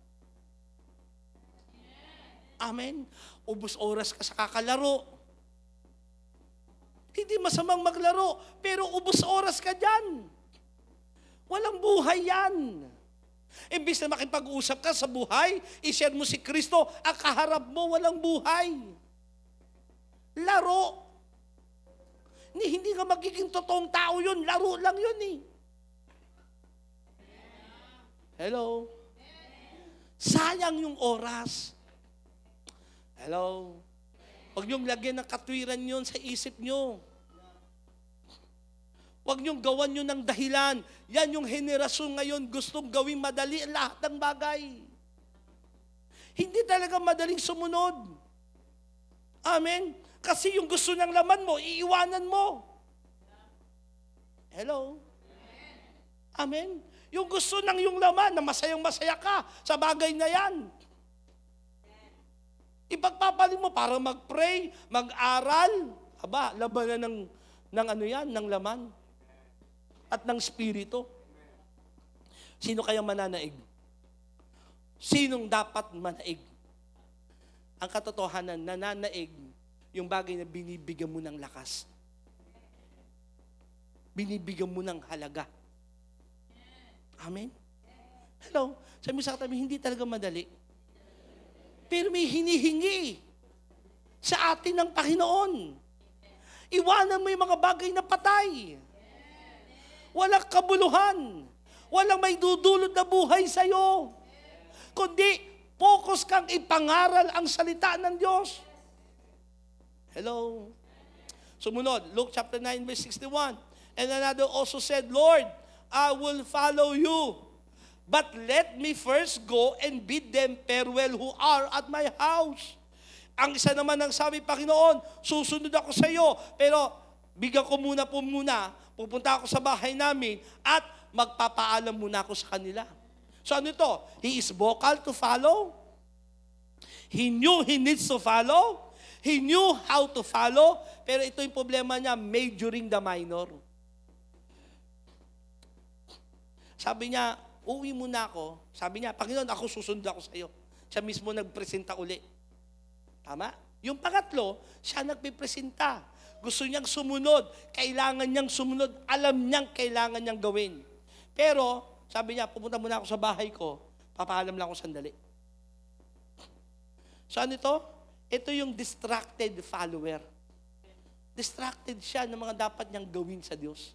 Amen? Ubus oras ka sa kakalaro. Hindi masamang maglaro, pero ubus oras ka dyan. Walang buhay yan. Imbis na makipag-usap ka sa buhay, i-share mo si Kristo, ang kaharap mo, walang buhay. Laro. Hindi ka magiging totoong tao yun. Laro lang yun eh. Hello? Sayang yung oras. Hello? Huwag niyong lagyan ng katwiran yun sa isip niyo. Huwag niyong gawan yun ng dahilan. Yan yung henerasyon ngayon gustong gawing madali lahat ng bagay. Hindi talaga madaling sumunod. Amen? Kasi yung gusto ng laman mo, iiwanan mo. Hello? Amen? Yung gusto ng yung laman, na masayang-masaya ka sa bagay na yan. Ipagpapalit mo para mag-pray, mag-aral. Aba, labanan ng ano yan, ng laman. At ng spirito. Sino kaya mananaig? Sinong dapat manaig? Ang katotohanan, nananaig yung bagay na binibigyan mo ng lakas. Binibigyan mo ng halaga. Amen? Hello? Sabi mo sa katabi, hindi talaga madali. Pero may hinihingi sa atin ng Panginoon. Iwanan mo yung mga bagay na patay. Walang kabuluhan. Walang may dudulot na buhay sa'yo. Kundi, focus kang ipangaral ang salita ng Diyos. Hello? Sumunod, Luke chapter 9, verse 61. And another also said, Lord, I will follow you. But let me first go and bid them farewell who are at my house. Ang isa naman ang sabi, Panginoon, susunod ako sa iyo, pero bigyan ko muna, pupunta ako sa bahay namin at magpapaalam muna ako sa kanila. So ano ito? He is vocal to follow. He knew he needs to follow. He knew how to follow, pero ito yung problema niya, majoring the minor. Sabi niya, uwi muna ako. Sabi niya, Panginoon, ako susunod ako sa iyo. Siya mismo nagpresenta uli. Tama? Yung pangatlo, siya nagpipresenta. Gusto niyang sumunod. Kailangan niyang sumunod. Alam niyang kailangan niyang gawin. Pero, sabi niya, pupunta muna ako sa bahay ko. Papaalam lang ako sandali. So ano ito? Ito yung distracted follower. Distracted siya ng mga dapat niyang gawin sa Diyos.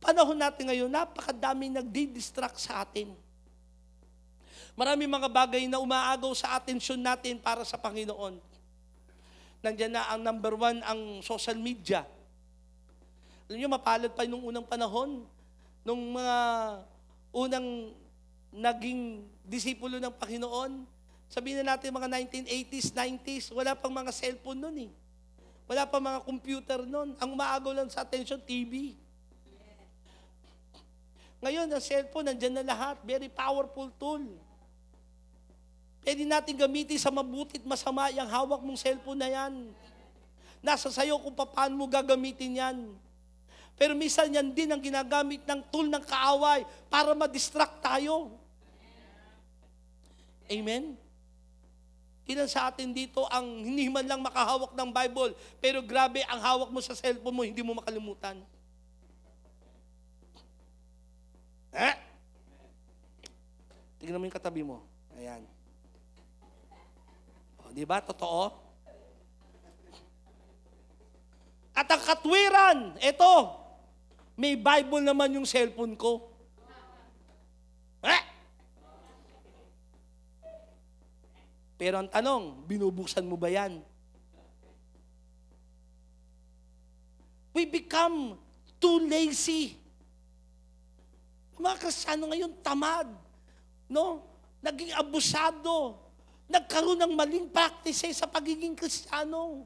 Panahon natin ngayon, napakadaming nagdi-distract sa atin. Maraming mga bagay na umaagaw sa atensyon natin para sa Panginoon. Nandiyan na ang number 1, ang social media. Alam niyo, mapalad pa nung unang panahon, nung mga unang naging disipulo ng Panginoon, sabihin na natin mga 1980s, 90s, wala pang mga cellphone nun eh. Wala pang mga computer nun. Ang umaagaw lang sa atensyon, TV. Ngayon, ang cellphone, nandyan na lahat. Very powerful tool. Pwede natin gamitin sa mabuti at masama yung hawak mong cellphone na yan. Nasa sayo kung paano mo gagamitin yan. Pero minsan yan din ang ginagamit ng tool ng kaaway para ma-distract tayo. Amen? Ilan sa atin dito ang hindi man lang makahawak ng Bible, pero grabe ang hawak mo sa cellphone mo, hindi mo makalimutan. Tingnan mo yung katabi mo. Ayan. O, di ba? Totoo? At ang katwiran, ito, may Bible naman yung cellphone ko. Pero ang tanong, binubuksan mo ba yan? We become too lazy. Mga Kristiyano ngayon, tamad. No? Naging abusado. Nagkaroon ng maling practices sa pagiging Kristiyano.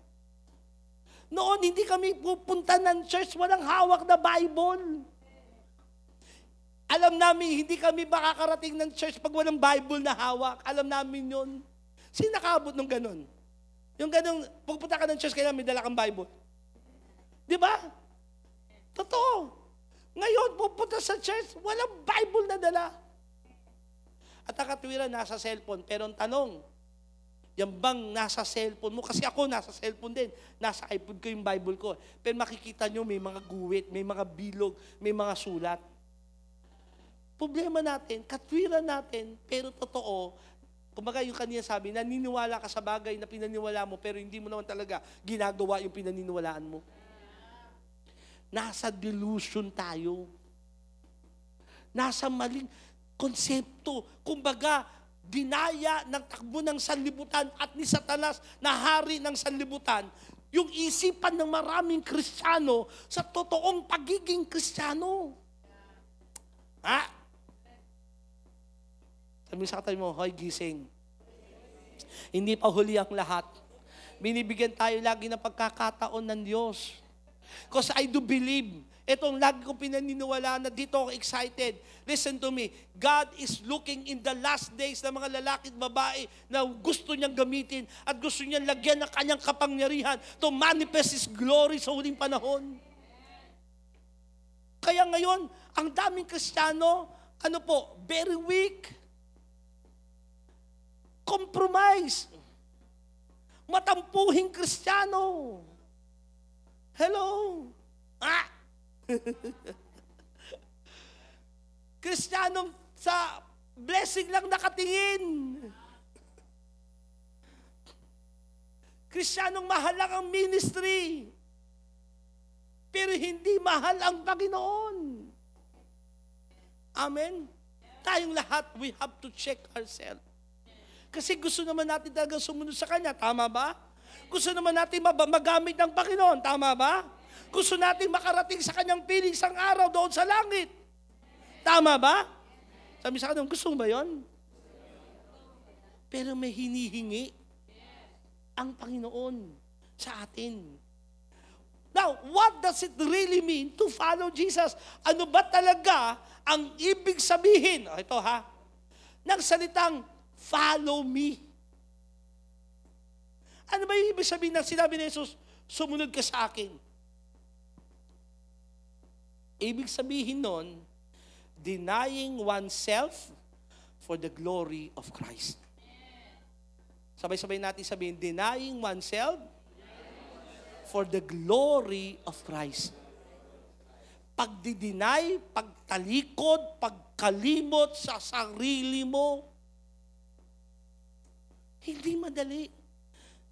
Noon, hindi kami pupunta ng church, walang hawak na Bible. Alam namin, hindi kami makakarating ng church pag walang Bible na hawak. Alam namin yun. Sino nakaabot ng ganun? Yung ganun, pupunta ka ng church, kailangan may dala kang Bible. Di ba? Totoo. Ngayon, pupunta sa church, walang Bible na dala. At ang katwiran, nasa cellphone. Pero ang tanong, yan bang nasa cellphone mo? Kasi ako, nasa cellphone din. Nasa iPod ko yung Bible ko. Pero makikita nyo, may mga guwit, may mga bilog, may mga sulat. Problema natin, katwiran natin, pero totoo, kumbaga yung kanina sabi, naniniwala ka sa bagay na pinaniniwala mo, pero hindi mo naman talaga ginagawa yung pinaniniwalaan mo. Nasa delusion tayo. Nasa maling konsepto. Kumbaga, dinaya ng takbo ng sanlibutan at ni Satanas na hari ng sanlibutan yung isipan ng maraming Kristiyano sa totoong pagiging Kristiyano. Ha? Sabi sa katabi mo, hoy, gising. Hindi pa huli ang lahat. Binibigyan tayo lagi ng pagkakataon ng Diyos. Because I do believe, itong lagi kong pinaniniwalaan na dito ako excited. Listen to me, God is looking in the last days ng mga lalaki at babae na gusto niyang gamitin at gusto niyang lagyan ng kanyang kapangyarihan to manifest His glory sa huling panahon. Kaya ngayon, ang daming Kristiyano, very weak. Compromise. Matampuhing Kristiyano. Hello? Kristiyanong sa blessing lang nakatingin. Kristiyanong mahal lang ang ministry. Pero hindi mahal ang Panginoon. Amen? Tayong lahat, we have to check ourselves. Kasi gusto naman natin talagang sumunod sa Kanya. Tama ba? Gusto naman natin magamit ng Panginoon. Tama ba? Gusto natin makarating sa Kanyang piling isang araw doon sa langit. Tama ba? Sabi sa Kanya, gusto mo ba yun? Pero may hinihingi ang Panginoon sa atin. Now, what does it really mean to follow Jesus? Ano ba talaga ang ibig sabihin? Ito ng salitang, follow me. Ano ba yung ibig sabihin ng sinabi ni Jesus, sumunod ka sa akin? Ibig sabihin nun, denying oneself for the glory of Christ. Sabay-sabay natin sabihin, denying oneself for the glory of Christ. Pagdideny, pagtalikod, pagkalimot sa sarili mo, hindi madali.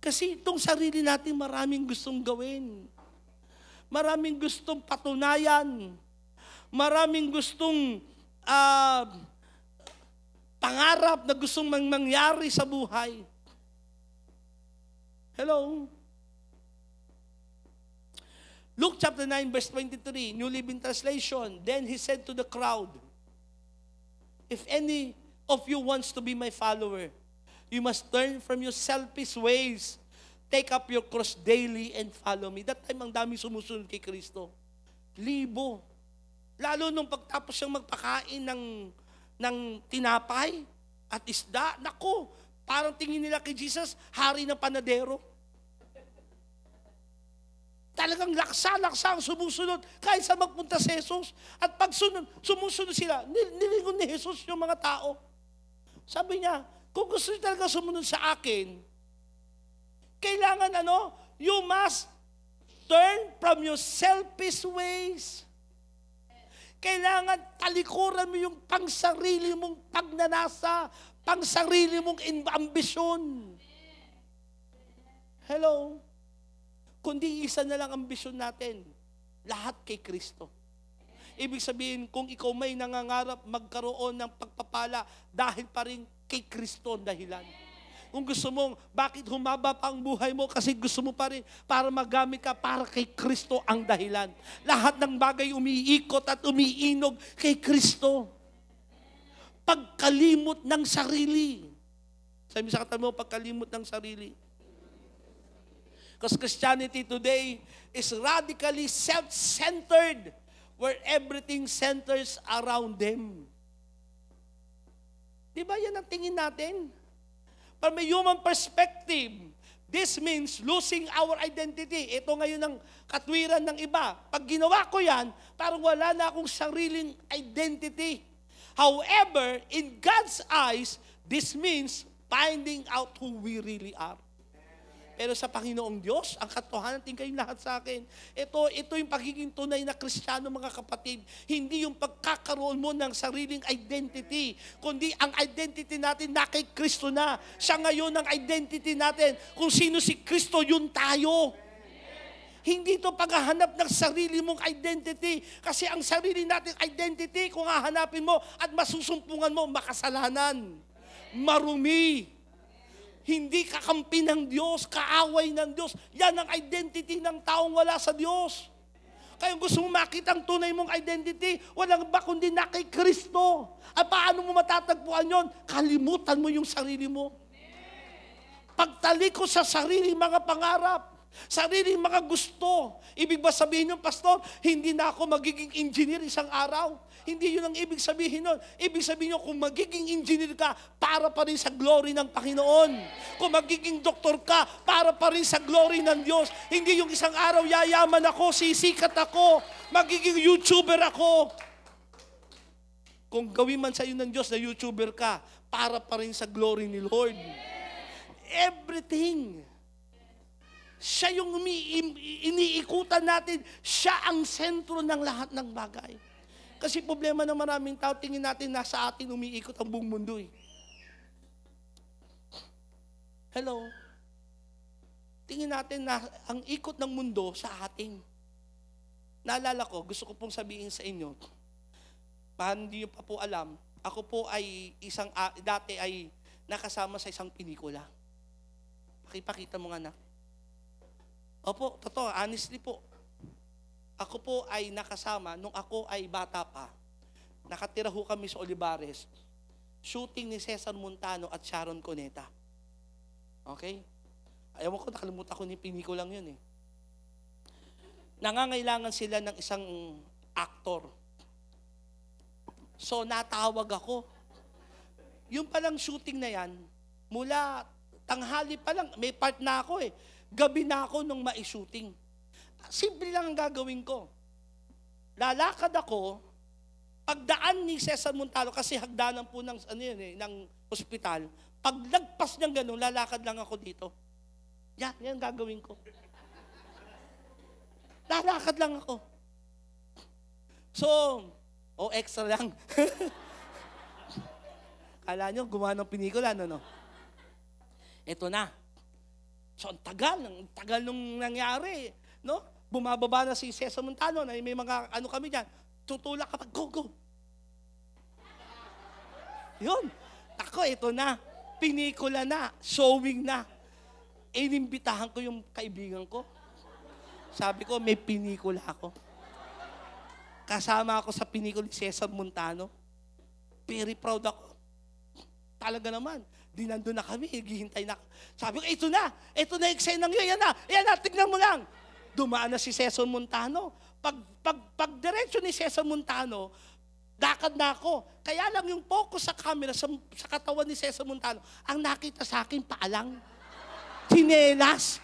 Kasi itong sarili natin maraming gustong gawin. Maraming gustong patunayan. Maraming gustong pangarap na gustong mangyari sa buhay. Hello? Luke chapter 9 verse 23, New Living Translation. Then he said to the crowd, if any of you wants to be my follower, you must turn from your selfish ways. Take up your cross daily and follow me. That time, ang dami sumusunod kay Kristo. Libo. Lalo nung pagtapos siyang magpakain ng tinapay at isda, naku, parang tingin nila kay Jesus, hari ng panadero. Talagang laksa-laksa ang sumusunod kahit sa magpunta si Jesus. At pag sumusunod sila, nilingon ni Jesus yung mga tao. Sabi niya, kung gusto niyo talaga sumunod sa akin, kailangan you must turn from your selfish ways. Kailangan talikuran mo yung pangsarili mong pagnanasa, pangsarili mong ambisyon. Hello? Kundi isa na lang ambisyon natin, lahat kay Kristo. Ibig sabihin, kung ikaw may nangangarap magkaroon ng pagpapala, dahil pa rin kay Kristo ang dahilan. Kung gusto mong, bakit humaba pa ang buhay mo? Kasi gusto mo pa rin, para magamit ka, para kay Kristo ang dahilan. Lahat ng bagay umiikot at umiinog kay Kristo. Pagkalimot ng sarili. Sabi sa katabi mo, pagkalimot ng sarili. Because Christianity today is radically self-centered, where everything centers around them. Di ba yan ang tingin natin? From a human perspective, this means losing our identity. Ito ngayon ang katwiran ng iba. Pag ginawa ko yan, parang wala na akong sariling identity. However, in God's eyes, this means finding out who we really are. Pero sa Panginoong Diyos, ang katotohanan, tingin lahat sa akin, ito yung pagiging tunay na Kristiyano, mga kapatid. Hindi yung pagkakaroon mo ng sariling identity, kundi ang identity natin na kay Kristo na. Siya ngayon ang identity natin. Kung sino si Kristo, yun tayo. Hindi ito paghahanap ng sarili mong identity. Kasi ang sarili nating identity, kung hahanapin mo at masusumpungan mo, makasalanan, marumi, hindi kakampi ng Diyos, kaaway ng Diyos. Yan ang identity ng taong wala sa Diyos. Kaya gusto mo makita ang tunay mong identity, walang iba kundi na kay Kristo. At paano mo matatagpuan yon? Kalimutan mo yung sarili mo. Pagtalikod sa sarili mga pangarap, sarili mga gusto. Ibig ba sabihin yung pastor, hindi na ako magiging engineer isang araw? Hindi yun ang ibig sabihin nun. Ibig sabihin nyo, kung magiging engineer ka, para pa rin sa glory ng Panginoon. Kung magiging doktor ka, para pa rin sa glory ng Diyos. Hindi yung isang araw, yayaman ako, sisikat ako, magiging YouTuber ako. Kung gawin man sa iyo ng Diyos na YouTuber ka, para pa rin sa glory ni Lord. Everything. Siya yung iniikutan natin. Siya ang sentro ng lahat ng bagay. Kasi problema ng maraming tao, tingin natin nasa atin umiikot ang buong mundo eh. Hello? Tingin natin na ang ikot ng mundo sa atin. Naalala ko, gusto ko pong sabihin sa inyo, hindi nyo pa po alam, ako po ay dati ay nakasama sa isang pelikula. Pakipakita mo nga na. Opo, totoo, honestly po. Ako po ay nakasama, nung ako ay bata pa, nakatira ho kami sa Olivares, shooting ni Cesar Montano at Sharon Cuneta. Okay? Ayaw ko, nakalimutan ko ni pinikulang yun eh. Nangangailangan sila ng isang aktor. So, natawag ako. Yung palang shooting na yan, mula tanghali pa lang, may part na ako eh. Gabi na ako nung mai-shooting. Simple lang ang gagawin ko. Lalakad ako, pagdaan ni Cesar Montano, kasi hagdanan po ng, ng ospital, pag lagpas niyang ganun, lalakad lang ako dito. Yan ang gagawin ko. Lalakad lang ako. So, extra lang. Kala nyo, gumawa ng pelikula, no? Ito na. So, ang tagal nung nangyari, no? Bumababa na si Cesar Montano, na may mga kami dyan, tutulak ka, go. Yun. Ako, ito na. Pinikula na. Showing na. Inimbitahan ko yung kaibigan ko. Sabi ko, may pinikula ako. Kasama ako sa pinikula ni Cesar Montano. Very proud ako. Talaga naman. Di nandun na kami, hihintay na. Sabi ko, ito na yung eksenang yun, yan na, tignan mo lang. Dumaan na si Cesar Montano. Pag diretso ni Cesar Montano, lakad na ako. Kaya lang yung focus sa camera, sa katawan ni Cesar Montano, ang nakita sa akin, paalang. Sinelas.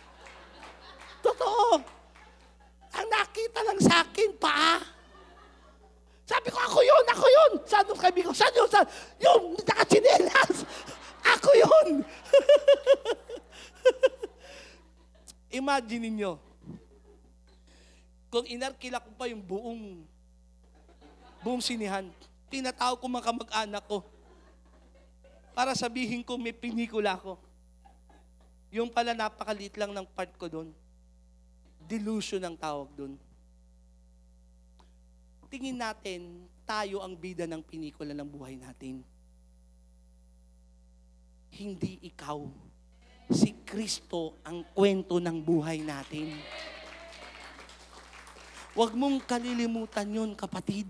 Totoo. Ang nakita lang sa akin, paa. Sabi ko, ako yun. Saan yung kaibigan ko? Saan? Yung nakachinelas. Ako yun. Imagine niyo, kung inarkila ko pa yung buong sinihan, tinatawag ko mga kamag-anak ko para sabihin ko may pinikula ko. Yung pala napakaliit lang ng part ko doon. Delusion ang tawag doon. Tingin natin, tayo ang bida ng pinikula ng buhay natin. Hindi ikaw. Si Kristo ang kwento ng buhay natin. Huwag mong kalilimutan yun, kapatid.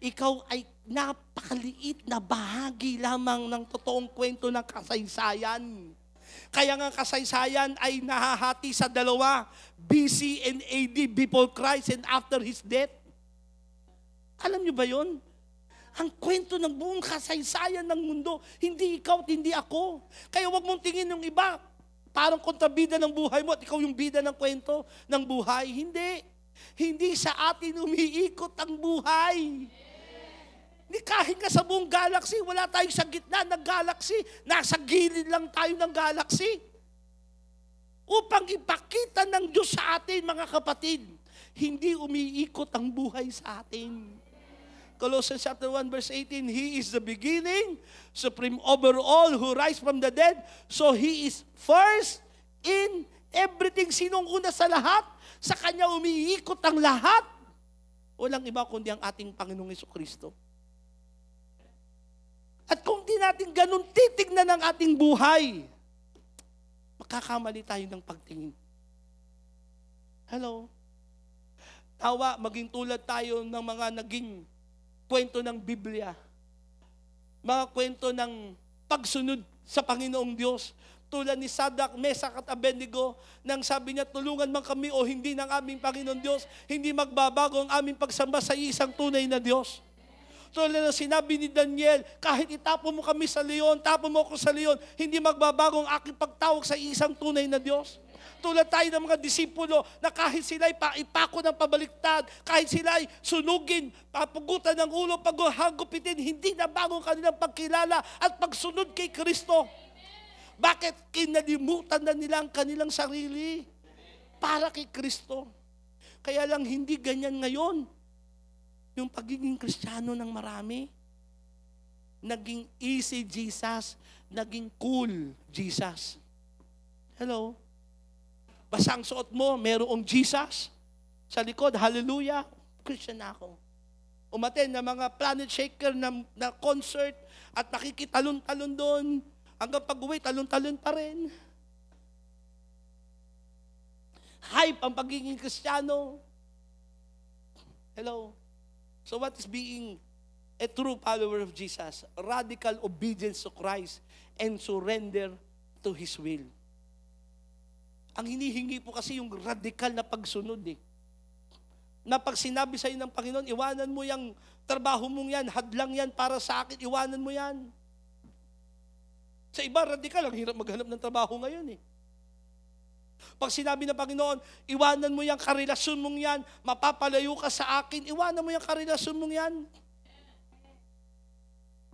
Ikaw ay napakaliit na bahagi lamang ng totoong kwento ng kasaysayan. Kaya nga kasaysayan ay nahahati sa dalawa, BC and AD, before Christ and after His death. Alam niyo ba yun? Ang kwento ng buong kasaysayan ng mundo, hindi ikaw at hindi ako. Kaya huwag mong tingin yung iba, parang kontrabida ng buhay mo at ikaw yung bida ng kwento ng buhay. Hindi. Hindi sa atin umiikot ang buhay. Hindi kahit nga sa buong galaxy, wala tayong sa gitna ng galaxy. Nasa gilid lang tayo ng galaxy. Upang ipakita ng Diyos sa atin, mga kapatid, hindi umiikot ang buhay sa atin. Colossians chapter 1 verse 18, He is the beginning, supreme over all, who rise from the dead. So He is first in everything. Sinong una sa lahat? Sa Kanya umiikot ang lahat. Walang iba kundi ang ating Panginoong Jesucristo. At kung di natin ganun titignan ang ating buhay, makakamali tayo ng pagtingin. Hello? Tawa, maging tulad tayo ng mga naging kwento ng Biblia. Mga kwento ng pagsunod sa Panginoong Diyos. Tulad ni Sadak, Mesak at Abednego, nang sabi niya, tulungan man kami o hindi ng aming Panginoon Diyos, hindi magbabago ang aming pagsamba sa isang tunay na Diyos. Tulad na sinabi ni Daniel, kahit itapon mo kami sa leon, tapon mo ako sa leon, hindi magbabago ang aking pagtawag sa isang tunay na Diyos. Tulad tayo ng mga disipulo na kahit sila'y ipako ng pabaliktad, kahit sila'y sunugin, papugutan ng ulo, paghagupitin, hindi na bago kanilang pagkilala at pagsunod kay Kristo. Bakit? Kinalimutan na nila ang kanilang sarili para kay Kristo. Kaya lang hindi ganyan ngayon. Yung pagiging Kristiyano ng marami, naging easy Jesus, naging cool Jesus. Hello? Basta ang suot mo, merong Jesus. Sa likod, hallelujah, Christian na ako. Umaten na mga planet shaker na concert at nakikitalon-talon doon. Hanggang pag-uwi, talon-talon pa rin. Hype ang pagiging Kristiyano. Hello? So what is being a true follower of Jesus? Radical obedience to Christ and surrender to His will. Ang hinihingi po kasi yung radical na pagsunod eh. Na pag sinabi sa iyo ng Panginoon, iwanan mo yung trabaho mong yan, hadlang yan para sa akin, iwanan mo yan. Sa iba, radikal. Ang hirap maghanap ng trabaho ngayon eh. Pag sinabi ng Panginoon, iwanan mo yung karelasyon mong yan, mapapalayo ka sa akin, iwanan mo yung karelasyon mong yan.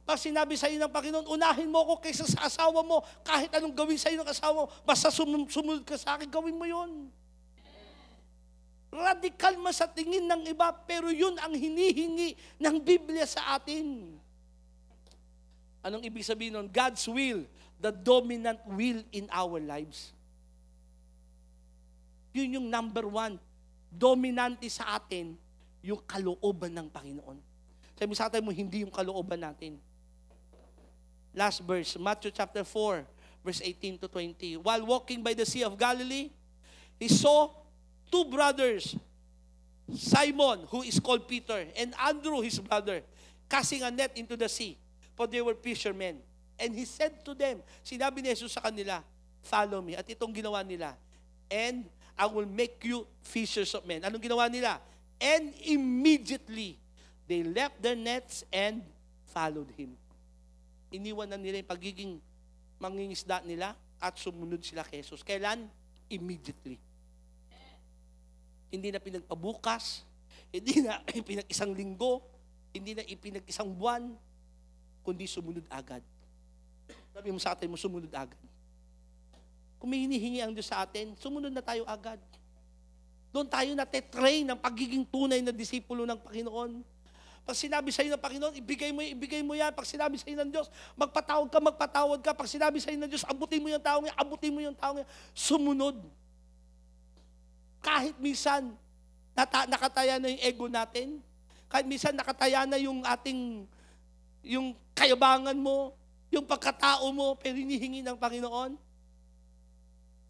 Pag sinabi sa iyo ng Panginoon, unahin mo ako kaysa sa asawa mo, kahit anong gawin sa iyo ng asawa mo, basta sumunod ka sa akin, gawin mo yun. Radikal man sa tingin ng iba, pero yun ang hinihingi ng Biblia sa atin. Anong ibig sabihin nun? God's will, the dominant will in our lives. Yun yung number one. Dominante sa atin, yung kalooban ng Panginoon. Sabi sa atin mo, hindi yung kalooban natin. Last verse, Matthew chapter 4, verse 18 to 20. While walking by the Sea of Galilee, he saw two brothers, Simon, who is called Peter, and Andrew, his brother, casting a net into the sea, for they were fishermen. And he said to them, sinabi ni Jesus sa kanila, follow me. At itong ginawa nila, and I will make you fishers of men. Anong ginawa nila? And immediately, they left their nets and followed him. Iniwan na nila yung pagiging mangingisda nila at sumunod sila kay Jesus. Kailan? Immediately. Hindi na pinagpabukas, hindi na ipinag-isang linggo, hindi na ipinag-isang buwan, kundi sumunod agad. Sabi mo sa atin mo, sumunod agad. Kung may hinihingi ang Diyos sa atin, sumunod na tayo agad. Doon tayo na-train ng pagiging tunay na disipulo ng Panginoon. Pag sinabi sa iyo ng Panginoon, ibigay mo yan. Pag sinabi sa iyo ng Diyos, magpatawad ka. Pag sinabi sa iyo ng Diyos, abutin mo yung taong yan, abutin mo yung taong yan. Sumunod. Kahit minsan, nakataya na yung ego natin, kahit minsan nakataya na yung yung kayabangan mo, yung pagkatao mo, pero hinihingi ng Panginoon,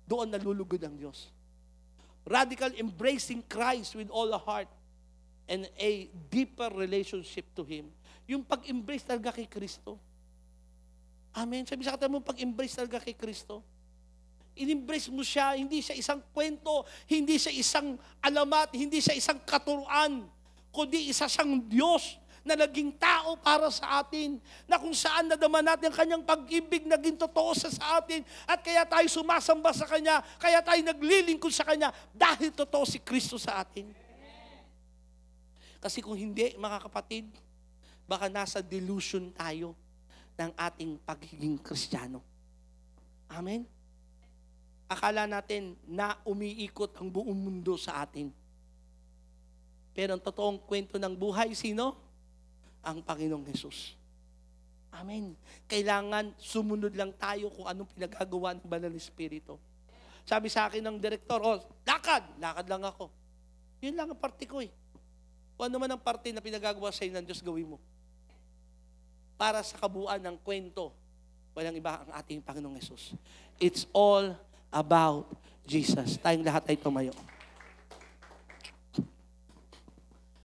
doon nalulugod ang Diyos. Radical embracing Christ with all the heart and a deeper relationship to Him. Yung pag-embrace talaga kay Kristo. Amen. Sabi sa kata mo, pag-embrace talaga kay Kristo. In-embrace mo siya, hindi siya isang kwento, hindi siya isang alamat, hindi siya isang katuruan, kundi isa siyang Diyos na naging tao para sa atin, na kung saan nadama natin ang kanyang pag-ibig, naging totoo sa atin, at kaya tayo sumasamba sa Kanya, kaya tayo naglilingkod sa Kanya, dahil totoo si Kristo sa atin. Kasi kung hindi, mga kapatid, baka nasa delusion tayo ng ating pagiging Kristiyano. Amen? Akala natin na umiikot ang buong mundo sa atin. Pero ang totoong kwento ng buhay, sino? Ang Panginoong Jesus. Amen. Kailangan sumunod lang tayo kung anong pinagagawa ng Banal na Espiritu. Sabi sa akin ng direktor, lakad lang ako. Yun lang ang parte ko eh. Kung ano man ang parte na pinagagawa sa iyo ng Diyos, gawin mo. Para sa kabuuan ng kwento, walang iba ang ating Panginoong Jesus. It's all about Jesus. Tayong lahat ay tumayo.